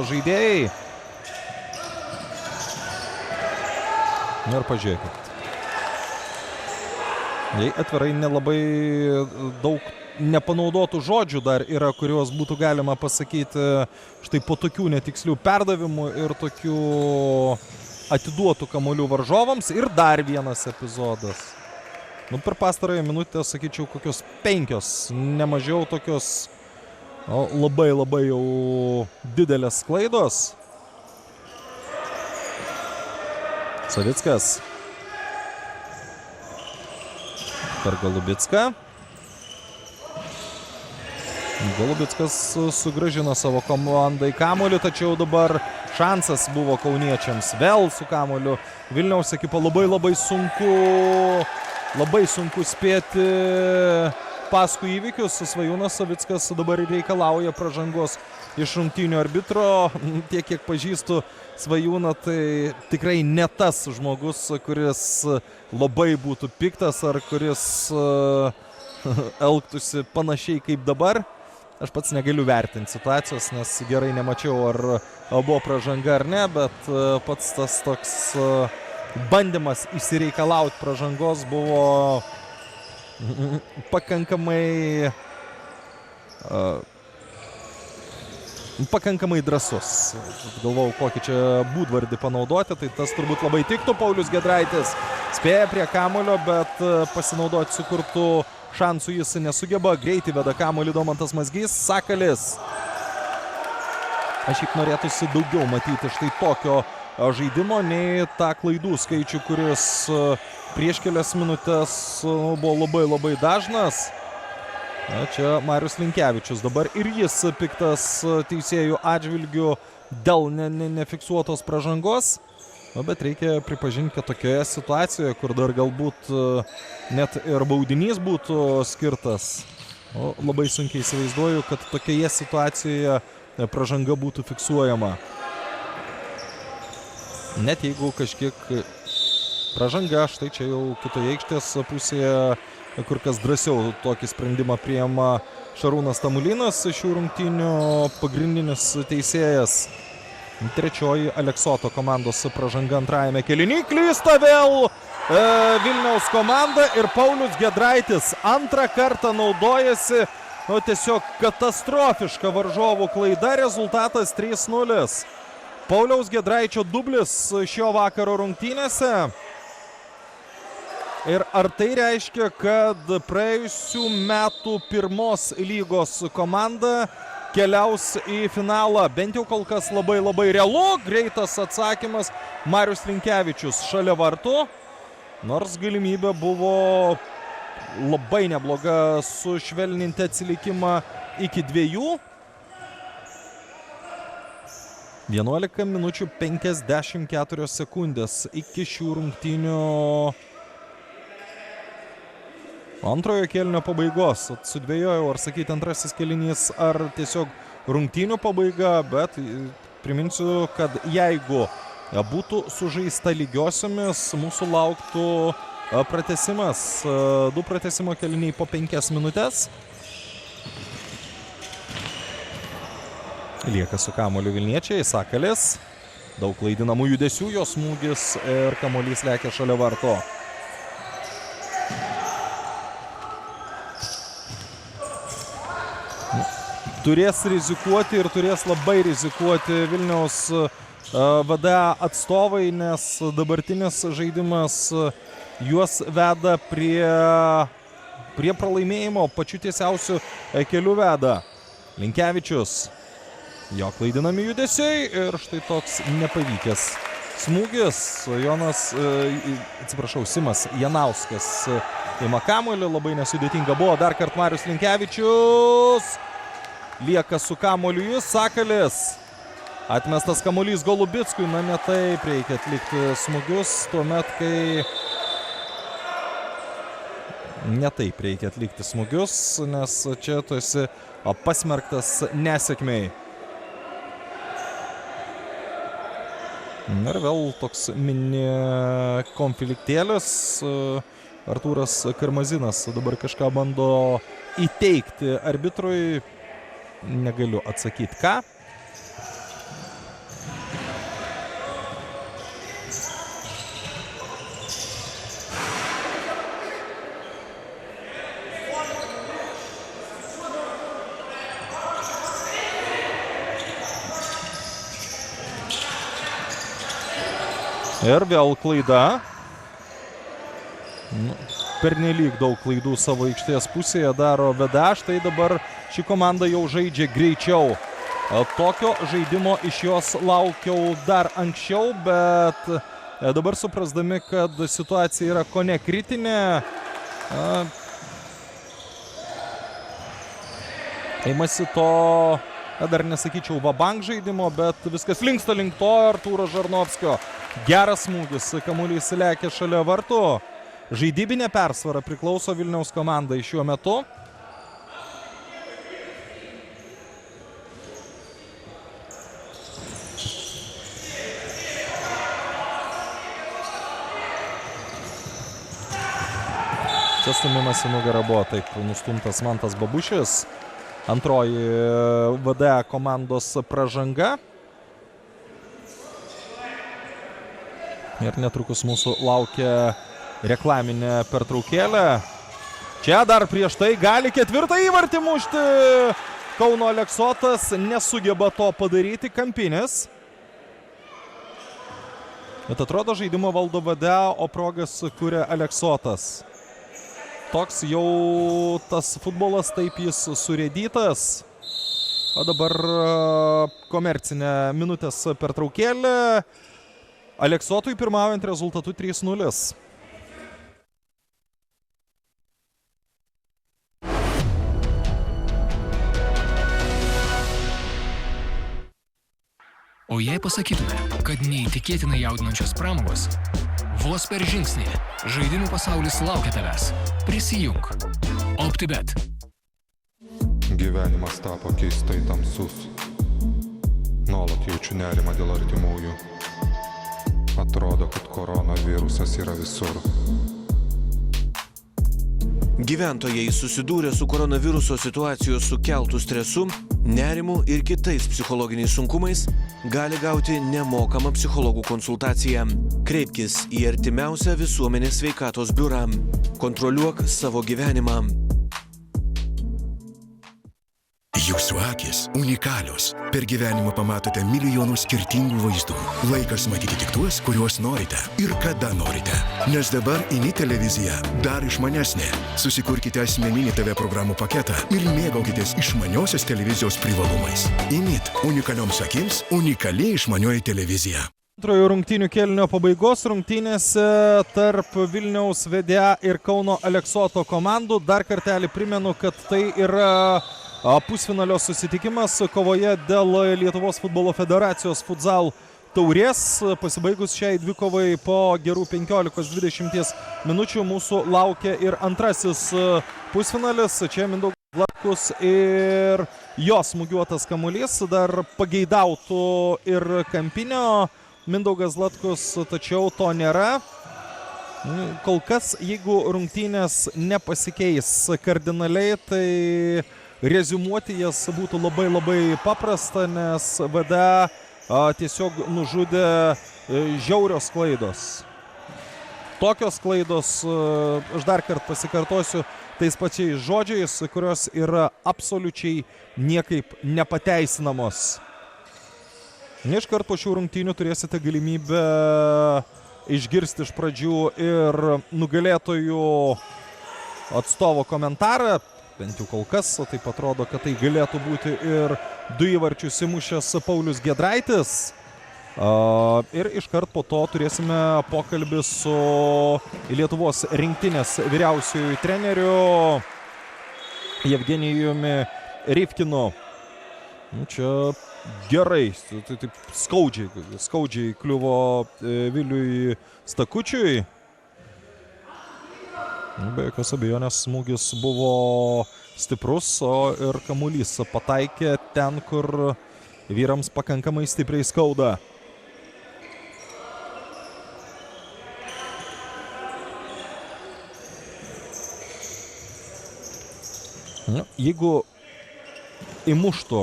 žaidėjai. Ir pažiūrėkit. Jei atvirai nelabai daug nepanaudotų žodžių dar yra, kuriuos būtų galima pasakyti štai po tokių netikslių perdavimų ir tokių atiduotų kamuolių varžovams. Ir dar vienas epizodas. Per pastarąją minutę, sakyčiau, kokios 5, nemažiau tokios labai jau didelės klaidos. Savickas. Per Golubicką. Golubickas sugrąžino savo komandai kamuolį, tačiau dabar šansas buvo kauniečiams. Vėl su kamuoliu Vilniaus ekipa labai sunku spėti paskui įvykius. Svajūnas Savickas dabar reikalauja pražangos iš rungtynių arbitro. Tiek, kiek pažįstu Svajūną, tai tikrai ne tas žmogus, kuris labai būtų piktas ar kuris elgtųsi panašiai kaip dabar. Aš pats negaliu vertinti situacijos, nes gerai nemačiau, ar buvo pražanga ar ne, bet pats tas toks bandymas išsireikalauti pražangos buvo pakankamai drąsus. Galvojau, kokį čia būdvardį panaudoti, tai tas turbūt labai tiktų. Paulius Giedraitis spėja prie kamulio, bet pasinaudoti sukurtų šansų jis nesugeba. Greitai veda kamuolį Domantas Mazgys. Sakalis. Aš šiaip norėtųsi daugiau matyti štai tokio žaidimo, nei tą klaidų skaičių, kuris prieš kelias minutės buvo labai dažnas. Čia Marius Linkevičius dabar ir jis piktas teisėjų atžvilgių dėl nefiksuotos pražangos. Bet reikia pripažinti, kad tokioje situacijoje, kur dar galbūt net ir baudinys būtų skirtas, labai sunkiai įsivaizduoju, kad tokioje situacijoje pražanga būtų fiksuojama. Net jeigu kažkiek pražanga, štai čia jau kitoje aikštės pusėje kur kas drąsiau tokį sprendimą priima Šarūnas Tamulinas, šių rungtynių pagrindinis teisėjas. Trečioji Aleksoto komandos pražanga antrajame kėliny. Klysta vėl Vilniaus komanda ir Paulius Giedraitis antrą kartą naudojasi tiesiog katastrofiška varžovų klaida. Rezultatas 3-0. Pauliaus Giedraičio dublis šio vakaro rungtynėse. Ir ar tai reiškia, kad praėjusių metų pirmos lygos komanda keliaus į finalą? Bent jau kol kas labai realu. Greitas atsakymas. Marius Linkevičius šalia vartų. Nors galimybė buvo labai nebloga sušvelninti atsilikimą iki 2. 11 minučių 54 sekundės iki šių rungtynių antrojo kėlinio pabaigos. Sudvejojau, ar sakyti antrasis kėlinys, ar tiesiog rungtynių pabaiga, bet priminsiu, kad jeigu būtų sužaista lygiosiomis, mūsų lauktų pratęsimas. 2 pratęsimo kėliniai po 5 minutės. Lieka su kamuoliu vilniečiai. Sakalis. Daug klaidinamų judesių, jo smūgis ir kamuolys lekia šalia varto. Turės rizikuoti ir turės labai rizikuoti Vilniaus VDA atstovai, nes dabartinis žaidimas juos veda prie pralaimėjimo, pačiu tiesiausiu keliu veda. Linkevičius, jo klaidinami judesiai ir štai toks nepavykęs smūgis. Simas Janauskas ima kamuolį, labai nesudėtinga buvo. Dar kart Marius Linkevičius. Lieka su kamuoliu jis. Sakalis. Atmestas kamuolys Golubickui. Na, ne taip reikia atlikti smūgius tuomet, kai ne taip reikia atlikti smūgius, nes čia tu esi pasmerktas nesėkmei. Ir vėl toks mini konfliktėlis. Artūras Karmazinas dabar kažką bando įteikti arbitrui. Negaliu atsakyti ką. Ir vėl klaida. Pernelyg daug klaidų savo aikštės pusėje daro VDA. Štai dabar ši komanda jau žaidžia greičiau. Tokio žaidimo iš jos laukiau dar anksčiau, bet dabar suprasdami, kad situacija yra kone kritinė, imasi to, dar nesakyčiau vabank žaidimo, bet viskas linksta link to Artūro Žarnovskio. Geras smūgis, kamuolys lekia šalia vartų. Žaidybinė persvara priklauso Vilniaus komandai šiuo metu. Čia stumimas į nugarą buvo taip nustumtas Mantas Babušis. Antroji VDA komandos pražanga. Ir netrukus mūsų laukia reklaminė pertraukėlė. Čia dar prieš tai gali ketvirtą įvartį mušti. Kauno Aleksotas nesugeba to padaryti. Kampinis. Bet atrodo žaidimo valdo VDA, o progas kuria Aleksotas. Toks jau tas futbolas, taip jis surėdytas. O dabar komercinė minutės pertraukėlė. Aleksotui pirmaujant rezultatu 3-0. O jei pasakytume, kad neįtikėtinai jaudinančios pramogos, vos per žingsnį žaidimų pasaulis laukia tavęs. Prisijunk. OptiBet. Gyvenimas tapo keistai tamsus. Nuolat jaučiu nerimą dėl artimųjų. Atrodo, kad koronavirusas yra visur. Gyventojai susidūrė su koronaviruso situacijos sukeltų stresu, nerimu ir kitais psichologiniais sunkumais gali gauti nemokamą psichologų konsultaciją. Kreipkis į artimiausią visuomenės sveikatos biurą. Kontroliuok savo gyvenimą. Jūsų akis unikalios. Per gyvenimą pamatote milijonus skirtingų vaizdų. Laikas matyti tik tuos, kuriuos norite ir kada norite. Nes dabar INI televizija dar išmanesnė. Susikurkite asmeninį TV programų paketą ir mėgaukitės išmaniosios televizijos privalumais. INIT unikalioms akims unikali išmanioji televizija. Antrojo rungtynių kėlinio pabaigos rungtynėse tarp Vilniaus VDA ir Kauno Aleksoto komandų. Dar kartelį primenu, kad tai yra pusfinalio susitikimas kovoje dėl Lietuvos futbolo federacijos futsal taurės. Pasibaigus šiai dvikovai po gerų 15-20 minučių mūsų laukia ir antrasis pusfinalis. Čia Mindaugas Zlatkus ir jos smūgiuotas kamuolys. Dar pageidautų ir kampinio Mindaugas Zlatkus, tačiau to nėra. Kol kas, jeigu rungtynės nepasikeis kardinaliai, tai reziumuoti jas būtų labai paprasta, nes VDA tiesiog nužudė žiaurios klaidos. Tokios klaidos, aš dar kartą pasikartosiu, tais pačiais žodžiais, kurios yra absoliučiai niekaip nepateisinamos. Iškart po šių rungtynių turėsite galimybę išgirsti iš pradžių ir nugalėtojų atstovo komentarą. Bent jau kol kas, taip atrodo, kad tai galėtų būti ir 2 įvarčius įmušęs Paulius Giedraitis. Ir iškart po to turėsime pokalbį su Lietuvos rinktinės vyriausiųjų treneriu Jevgenijumi Rivkinu. Čia gerai, taip skaudžiai kliuvo Viliui Stakučiui. Be jokios abejonės smūgis buvo stiprus, o ir kamuolys pataikė ten, kur vyrams pakankamai stipriai skauda. Jeigu įmuštų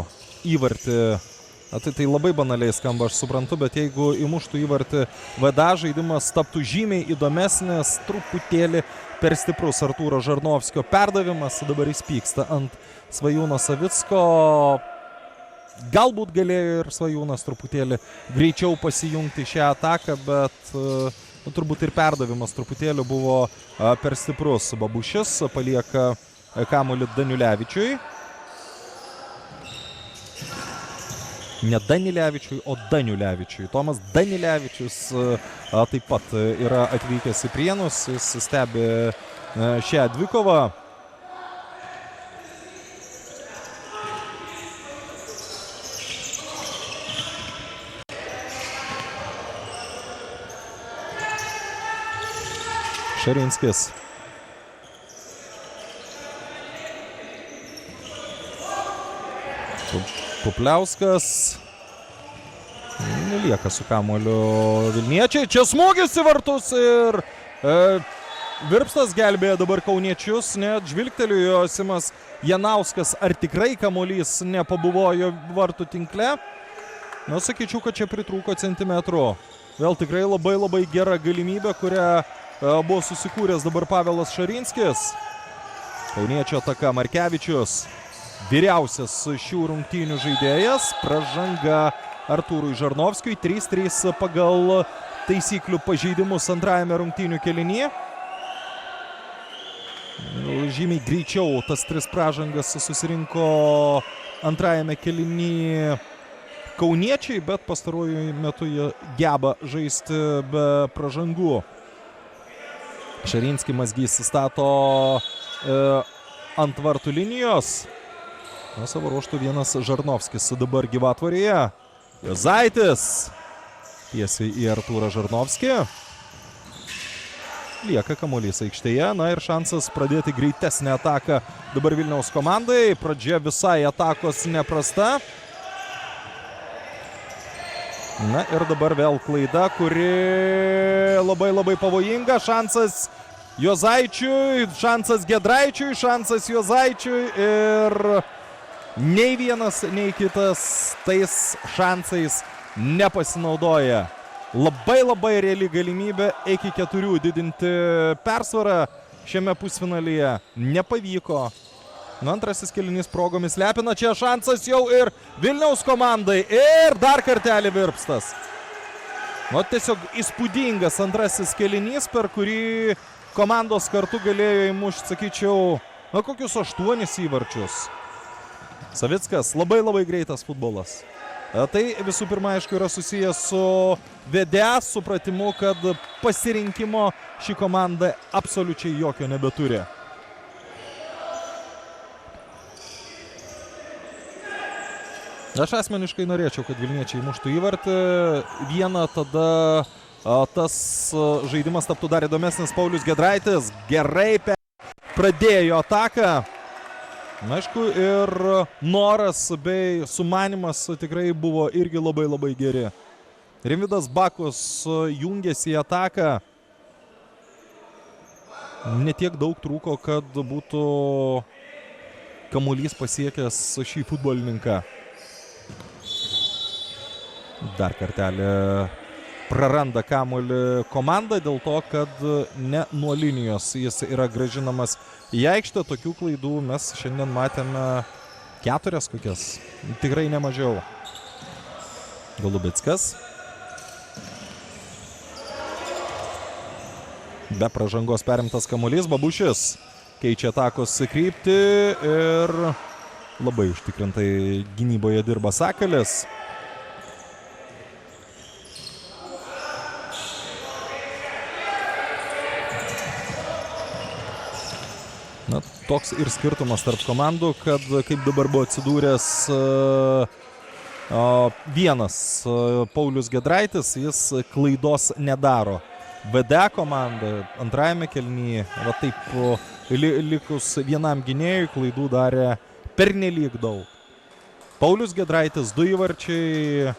įvartį, tai labai banaliai skamba, aš suprantu, bet jeigu įmuštų įvartį VDA, žaidimas taptų žymiai įdomesnis, truputėlį per stiprus Artūro Žarnovskio perdavimas, dabar jis pyksta ant Svajūno Savicko. Galbūt galėjo ir Svajūnas truputėlį greičiau pasijungti šią ataką, bet turbūt ir perdavimas truputėlį buvo per stiprus. Babušis palieka kamuolį Daniulevičiui. Ne Danilevičiui, o Daniulevičiui. Tomas Danilevičius taip pat yra atvykęs į Prienus, jis stebi šią dvikovą. Šarinskis. Pupliauskas. Nelieka su kamuoliu vilniečiai. Čia smūgis į vartus ir Virpstas gelbėja dabar kauniečius. Net žvilgtelėjo Simas Janauskas, ar tikrai kamuolys nepabuvojo vartų tinkle. Na, sakyčiau, kad čia pritrūko centimetrų. Vėl tikrai labai gera galimybė, kurią buvo susikūręs dabar Pavelas Šarinskis. Kauniečio ataka Markevičius. Vyriausias šių rungtynių žaidėjas. Pražanga Artūrui Žarnovskiui. 3-3 pagal taisyklių pažeidimus antrajame rungtynių kėlinyje. Žymiai greičiau tas 3 pražangas susirinko antrajame kėlinyje kauniečiai, bet pastaruoju metu jie geba žaisti be pražangų. Šarinskį Mazgys stato ant vartų linijos. Na, savo ruoštų vienas Žarnovskis dabar gyvatvorėje. Jozaitis tiesiai į Artūrą Žarnovskį. Lieka kamuolys aikštėje. Na ir šansas pradėti greitesnę ataką dabar Vilniaus komandai. Pradžia visai atakos neprasta. Na ir dabar vėl klaida, kuri labai pavojinga. Šansas Jozaičiui, šansas Gedraičiui, šansas Jozaičiui ir nei vienas, nei kitas tais šansais nepasinaudoja. Labai reali galimybė iki 4 didinti persvarą šiame pusfinalyje. Nepavyko. Antrasis kėlinys progomis lepina. Čia šansas jau ir Vilniaus komandai. Ir dar kartelį Virpstas. Tiesiog įspūdingas antrasis kėlinys, per kurį komandos kartu galėjo įmušti, sakyčiau, kokius 8 įvarčius. Savickas, labai greitas futbolas. Tai visų pirma, aišku, yra susijęs su VDA supratimu, kad pasirinkimo ši komanda absoliučiai jokio nebeturi. Aš asmeniškai norėčiau, kad vilniečiai muštų įvartį vieną, tada tas žaidimas taptų dar įdomesnis. Paulius Gedraitis gerai pradėjo ataką. Aišku, ir noras bei sumanimas tikrai buvo irgi labai geri. Rimvydas Bakus jungėsi į ataką. Netiek daug trūko, kad būtų kamuolys pasiekęs šį futbolininką. Dar kartelį praranda kamuolį komanda dėl to, kad ne nuo linijos jis yra grąžinamas į aikštę. Tokių klaidų mes šiandien matėme 4 kokias, tikrai nemažiau. Golubickas. Be pražangos perimtas kamuolys. Babušis keičia atakos kryptį ir labai užtikrintai gynyboje dirba Sakalis. Na, toks ir skirtumas tarp komandų, kad kaip dabar buvo atsidūręs vienas Paulius Gedraitis, jis klaidos nedaro. VDA komanda antrajame kėlinyje, va taip likus vienam gynėjui, klaidų darė pernelyg daug. Paulius Gedraitis 2 įvarčiai,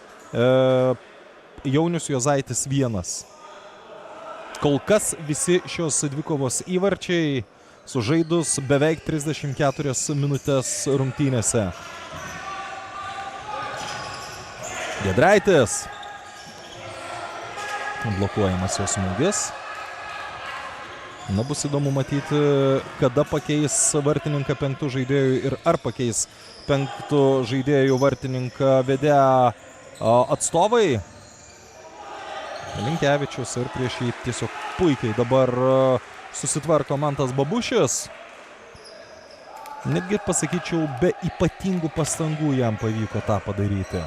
Jaunius Jozaitis 1. Kol kas visi šios dvikovos įvarčiai sužaidus beveik 34 minutės rungtynėse. Giedraitis. Blokuojamas jo smūgis. Na, bus įdomu matyti, kada pakeis vartininką 5 žaidėjų ir ar pakeis 5 žaidėjų vartininką Vedea atstovai. Linkevičius ir prieš jį tiesiog puikiai dabar susitvarko Mantas Babušis. Netgi pasakyčiau, be ypatingų pastangų jam pavyko tą padaryti.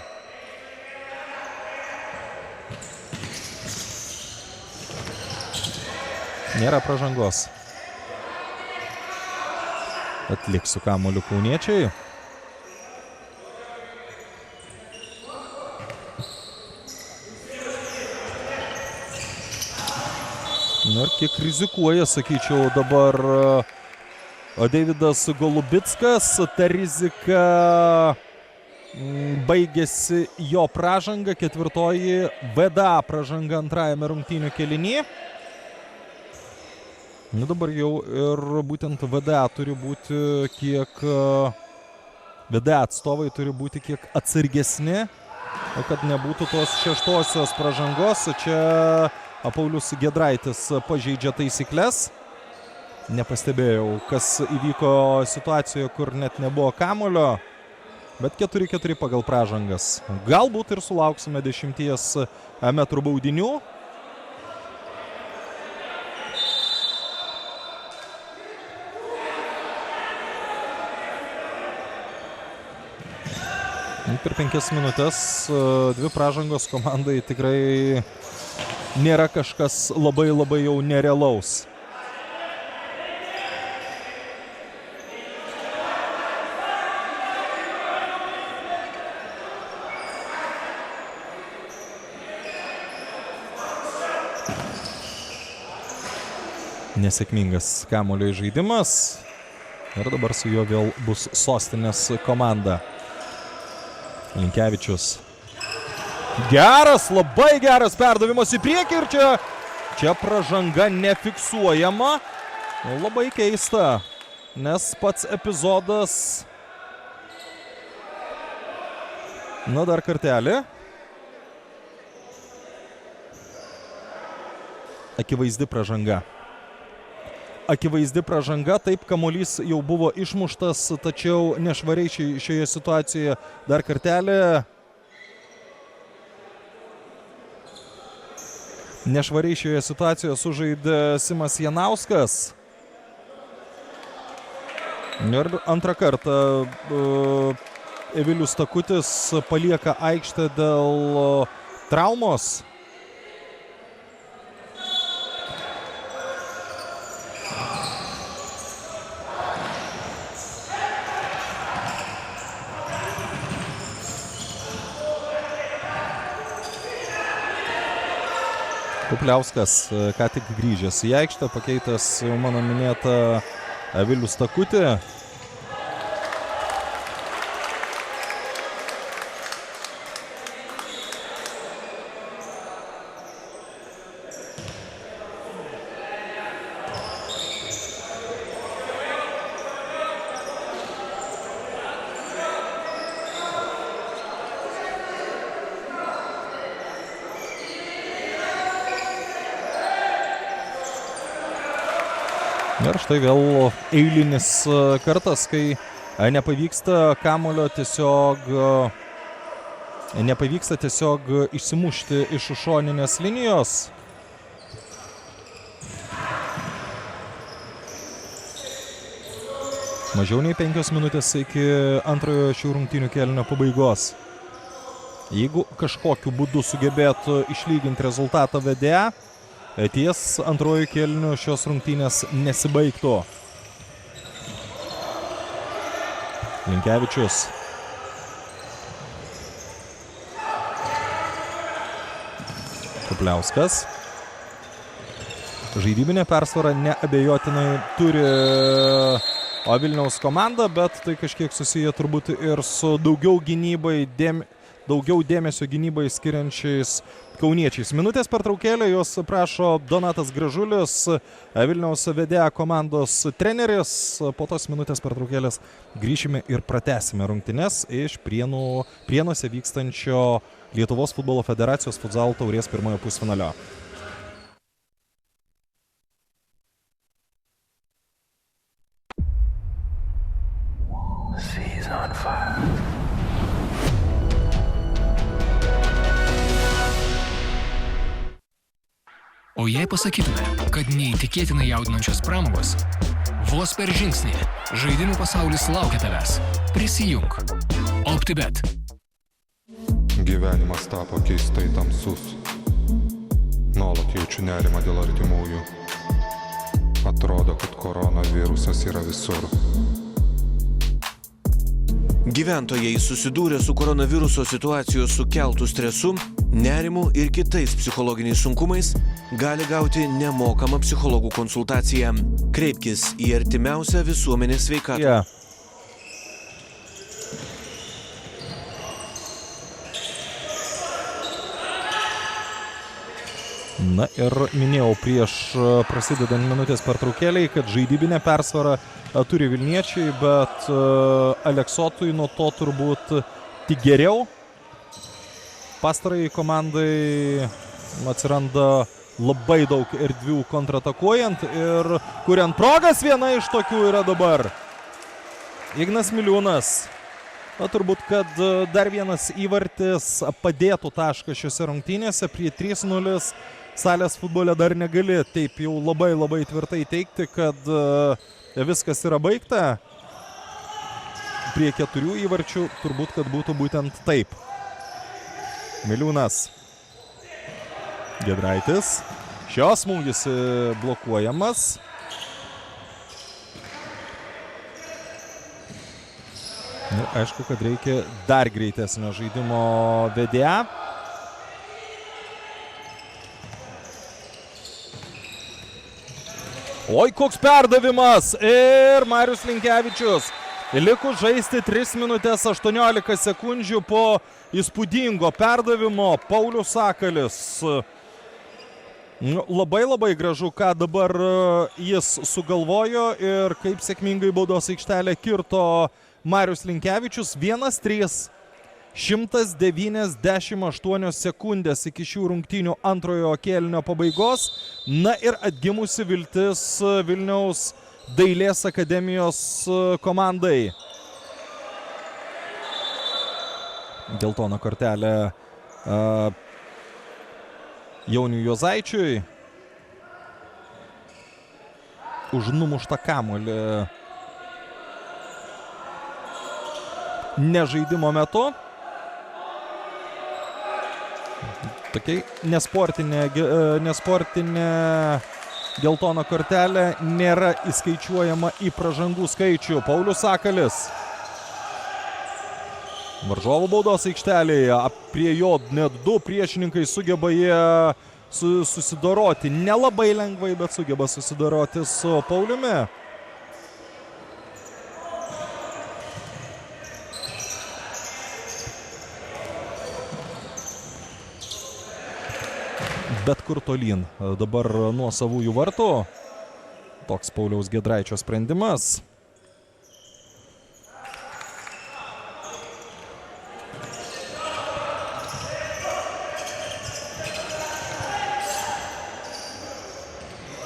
Nėra pražangos. Atliks su kamuoliu kauniečiai. Na ir kiek rizikuoja, sakyčiau, dabar Deividas Golubickas. Ta rizika baigėsi jo pražanga. 4. VDA pražanga antrajame rungtynių kėlinyje. Nu dabar jau ir būtent VDA turi būti kiek... VDA atstovai turi būti kiek atsargesni, kad nebūtų tos 6-osios pražangos. Čia Paulius Giedraitis pažeidžia taisyklės. Nepastebėjau, kas įvyko situacijoje, kur net nebuvo kamuolio, bet 4-4 pagal pražangas. Galbūt ir sulauksime 10 metrų baudinių. Per 5 minutės 2 pražangos komandai tikrai nėra kažkas labai jau nerealaus. Nesėkmingas kamuolio žaidimas ir dabar su juo vėl bus Sostinės komanda. Linkevičius. Geras, labai geras perdavimas į priekį ir čia pražanga nefiksuojama. Labai keista, nes pats epizodas... Na, dar kartelį. Akivaizdi pražanga. Akivaizdi pražanga, taip kamuolys jau buvo išmuštas, tačiau nešvariai šioje situacijoje dar kartelį. Nešvariai šioje situacijoje sužaidė Simas Janauskas. Ir antrą kartą Evilius Takutis palieka aikštę dėl traumos. Kupliauskas ką tik grįžęs į aikštę, pakeitęs mano minėtą Evilių Stakutį. Ir štai vėl eilinis kartas, kai nepavyksta kamuolio tiesiog išsimušti iš šoninės linijos. Mažiau nei 5 minutės iki antrojo šių rungtynių kėlinio pabaigos. Jeigu kažkokiu būdu sugebėtų išlyginti rezultatą VDA, ties antrojo kėlinio šios rungtynės nesibaigtų. Linkevičius. Kupliauskas. Žaidybinė persvara neabejotinai turi Vilniaus komanda, bet tai kažkiek susiję turbūt ir su daugiau gynybai daugiau dėmesio gynybai skiriančiais kauniečiais. Minutės pertraukėlė, jos prašo Donatas Gražulis, Vilniaus vedėja komandos treneris. Po tos minutės pertraukėlės grįšime ir pratęsime rungtynes iš Prienuose vykstančio Lietuvos futbolo federacijos futsal taurės pirmojo pusfinalio. O jei pasakytume, kad neįtikėtinai jaudinančios pramogos vos per žingsnį, žaidimų pasaulis laukia tavęs. Prisijunk. OptiBet. Gyvenimas tapo keistai tamsus. Nuolat jaučiu nerimą dėl artimųjų. Atrodo, kad koronavirusas yra visur. Gyventojai susidūrė su koronaviruso situacijos sukeltų stresu, nerimu ir kitais psichologiniais sunkumais gali gauti nemokamą psichologų konsultaciją. Kreipkis į artimiausią visuomenės sveikatą. Na ir minėjau prieš prasidedant minutės pertraukėliai, kad žaidybinę persvarą turi vilniečiai, bet Aleksotui nuo to turbūt tik geriau. Pastarai komandai atsiranda labai daug erdvių kontratakuojant ir kuriant progas. Viena iš tokių yra dabar Ignas Miliūnas. Na, turbūt, kad dar vienas įvartis padėtų tašką šiose rungtynėse. Prie 3-0 salės futbole dar negali taip jau labai tvirtai teigti, kad viskas yra baigta. Prie 4 įvarčių turbūt, kad būtų būtent taip. Miliūnas. Giedraitis. Šios smūgis blokuojamas. Ir aišku, kad reikia dar greitesnio žaidimo vedėja. Oi, koks perdavimas! Ir Marius Linkevičius. Likus žaisti 3 minutės 18 sekundžių po įspūdingo perdavimo. Paulius Sakalis. Labai gražu, ką dabar jis sugalvojo ir kaip sėkmingai baudos aikštelę kirto Marius Linkevičius. 1-3. 198 sekundės iki šių rungtynių antrojo kėlinio pabaigos. Na ir atgimusi viltis Vilniaus Dailės akademijos komandai. Geltona kortelė Jauniui Juozaičiui už numuštą kamuolį nežaidimo metu. Tokiai nesportinė geltona kortelė nėra įskaičiuojama į pražangų skaičių. Paulius Sakalis. Varžovų baudos aikštelėje. Prie jo net 2 priešininkai sugeba jie susidoroti. Nelabai lengvai, bet sugeba susidoroti su Pauliumi. Bet kur tolyn. Dabar nuo savųjų vartų. Toks Pauliaus Giedraičio sprendimas.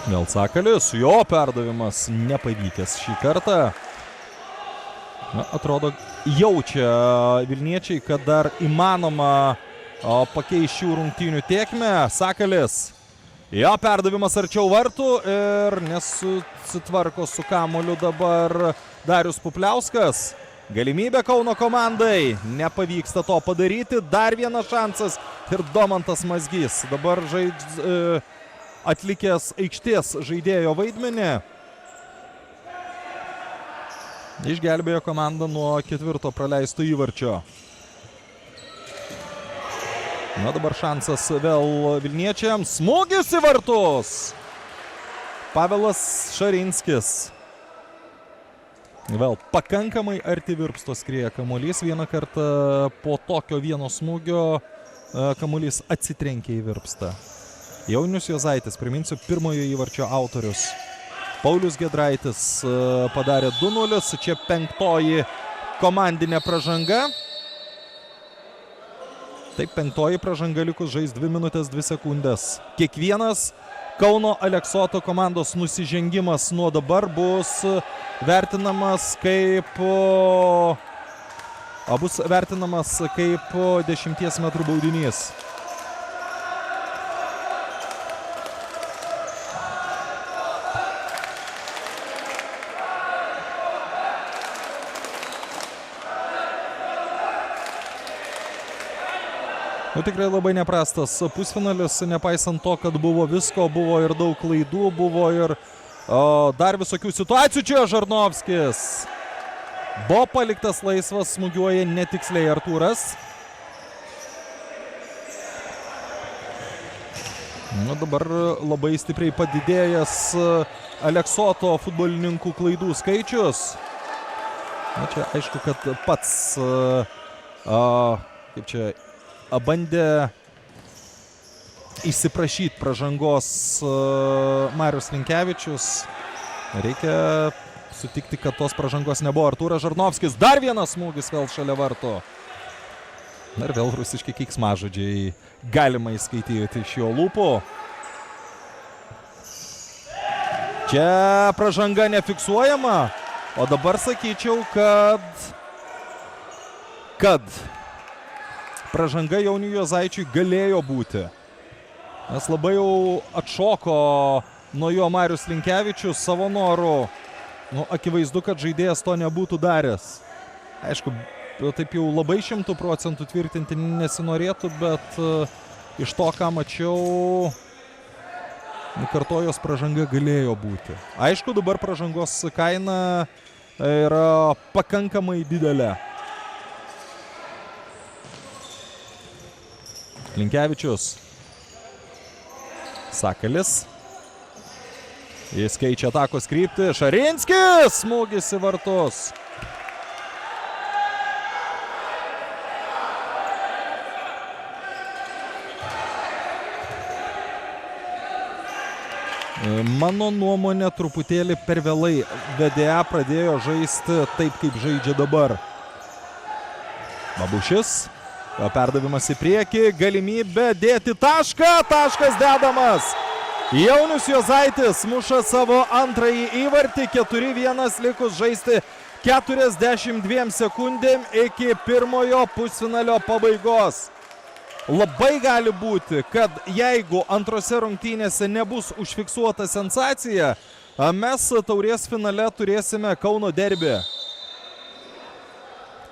Vėl Sakalis. Jo perdavimas nepavykęs šį kartą. Na, atrodo, jaučia vilniečiai, kad dar įmanoma pakeis šių rungtynių tėkmę. Sakalis. Jo perdavimas arčiau vartų ir nesusitvarko su kamuoliu dabar Darius Pupliauskas. Galimybė Kauno komandai. Nepavyksta to padaryti. Dar vienas šansas ir Domantas Mazgys. Dabar atlikęs aikštės žaidėjo vaidmenį. Išgelbėjo komandą nuo 4 praleisto įvarčio. Na, dabar šansas vėl vilniečiams. Smūgis į vartus. Pavelas Šarinskis. Vėl pakankamai arti virpsto skrieja kamuolys. Vieną kartą po tokio vieno smūgio kamuolys atsitrenkė į virpstą. Jaunius Juozaitis, priminsiu, pirmojo įvarčio autorius. Paulius Giedraitis padarė 2-0. Čia 5. komandinė pražanga. Taip, 5. pražanga likus žais 2 minutės 2 sekundės. Kiekvienas Kauno Aleksoto komandos nusižengimas nuo dabar bus vertinamas kaip 10 metrų baudinys. Tikrai labai neprastas pusfinalis, nepaisant to, kad buvo visko, buvo ir daug klaidų, buvo ir dar visokių situacijų. Čia Žarnovskis. Buvo paliktas laisvas, smūgiuoja netiksliai Artūras. Dabar labai stipriai padidėjęs Aleksoto futbolininkų klaidų skaičius. Čia aišku, kad pats bandė įsiprašyti pražangos Marius Linkevičius. Reikia sutikti, kad tos pražangos nebuvo. Artūras Žarnovskis, dar vienas smūgis vėl šalia vartų. Ir vėl rusiški keiksmažodžiai galima įskaityti iš jo lūpų. Čia pražanga nefiksuojama, o dabar sakyčiau, kad pražanga Jauniui Juozaičiui galėjo būti. Nes labai jau atšoko nuo jo Marius Linkevičius savo noru. Akivaizdu, kad žaidėjas to nebūtų daręs. Aišku, taip jau labai 100% tvirtinti nesinorėtų, bet iš to, ką mačiau, Kartojos pražanga galėjo būti. Aišku, dabar pražangos kaina yra pakankamai didelė. Linkevičius. Sakalis. Jis keičia atakos kryptį. Šarinskis. Smūgis į vartus. Mano nuomonė truputėlį per vėlai VDA pradėjo žaisti taip, kaip žaidžia dabar. Babušis. Perdavimas į priekį, galimybė dėti tašką, taškas dedamas. Jaunius Juozaitis muša savo antrąjį įvartį, 4-1 likus žaisti 42 sekundėm iki pirmojo pusfinalio pabaigos. Labai gali būti, kad jeigu antrose rungtynėse nebus užfiksuota sensacija, mes taurės finale turėsime Kauno derbį.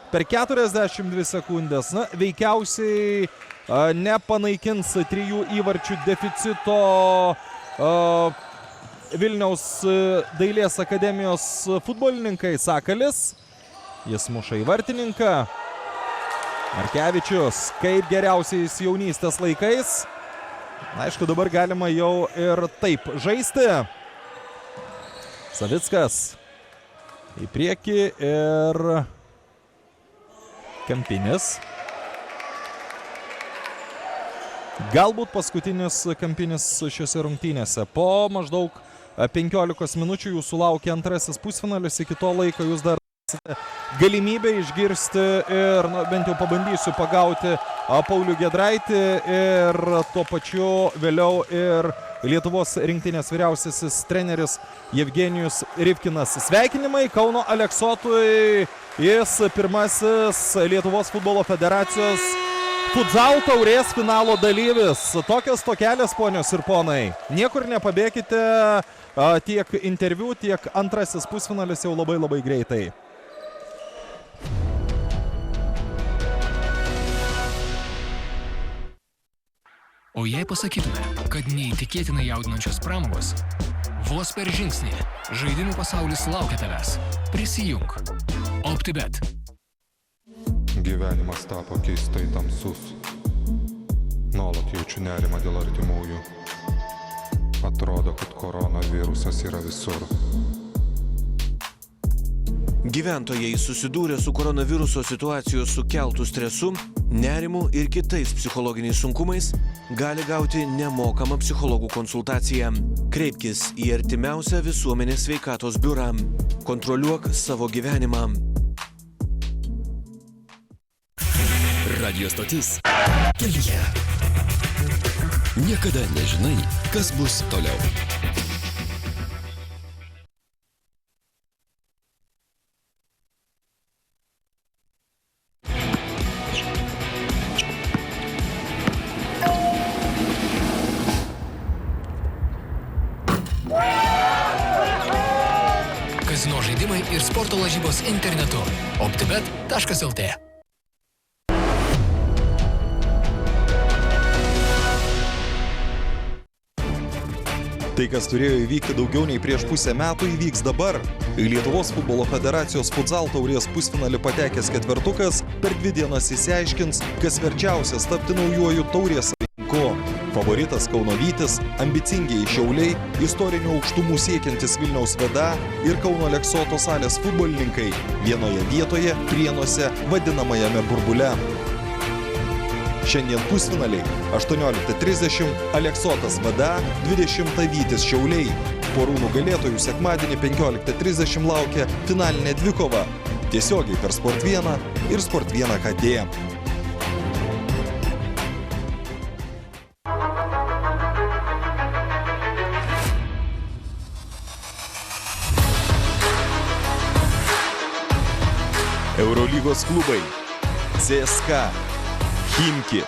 Per 42 sekundės, veikiausiai nepanaikins 3 įvarčių deficito Vilniaus dailės akademijos futbolininkai. Sakalis, jis muša į vartininką. Markevičius, kaip geriausiais jaunystės laikais. Aišku, dabar galima jau ir taip žaisti. Savickas į priekį ir Kampinis. Galbūt paskutinis Kampinis šiose rungtynėse. Po maždaug 15 minučių jūsų laukia antrasis pusfinalis. Iki to laiko jūs dar galimybę išgirsti ir bent jau pabandysiu pagauti Paulių Giedraitį ir tuo pačiu vėliau ir Lietuvos rinktinės vyriausiasis treneris Jevgenijus Rivkinas. Sveikinimai Kauno Aleksotui. Jis pirmasis Lietuvos futbolo federacijos futsal taurės finalo dalyvis. Tokios tokelės, ponios ir ponai. Niekur nepabėkite, tiek interviu, tiek antrasis pusfinalis jau labai greitai. O jei pasakytume, kad neįtikėtinai jaudinančios pramogos vos per žingsnį, žaidimų pasaulis laukia tavęs. Prisijunk. OptiBet. Gyvenimas tapo keistai tamsus. Nuolat jaučiu nerimą dėl artimųjų. Atrodo, kad koronavirusas yra visur. Gyventojai susidūrę su koronaviruso situacijos sukeltų stresu, nerimu ir kitais psichologiniais sunkumais gali gauti nemokamą psichologų konsultaciją. Kreipkis į artimiausią visuomenės sveikatos biurą. Kontroliuok savo gyvenimą. Radio stotis kelyje. Niekada nežinai, kas bus toliau. Kazino žaidimai ir sporto lažybos internetu. optibet.lt. Tai, kas turėjo įvykti daugiau nei prieš pusę metų, įvyks dabar. Į Lietuvos futbolo federacijos futsal taurės pusfinalį patekęs ketvertukas per 2 dienas išsiaiškins, kas verčiausias tapti naujuoju taurės savininku. Favoritas Kauno Vytis, ambicingieji Šiauliai, istorinių aukštumų siekiantis Vilniaus VDA ir Kauno Aleksoto salės futbolininkai vienoje vietoje Prienuose vadinamajame burbule. Šiandien pusfinaliai 18:30 Aleksotas VDA, 20 Vytis Šiauliai. Porų nugalėtojų sekmadienį 15:30 laukia finalinė dvikova. Tiesiogiai per Sport 1 ir Sport 1 HD. Eurolygos klubai CSKA, Chimki,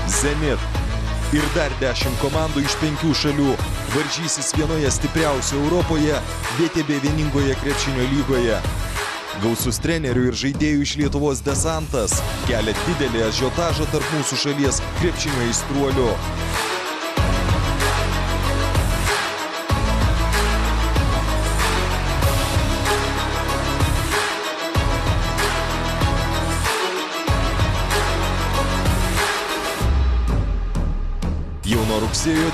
Zenit ir dar 10 komandų iš 5 šalių varžysis vienoje stipriausių Europoje VTB vieningoje krepšinio lygoje. Gausus trenerių ir žaidėjų iš Lietuvos desantas kelia didelį ažiotažą tarp mūsų šalies krepšinio aistruolių. Jau nuo rugsėjo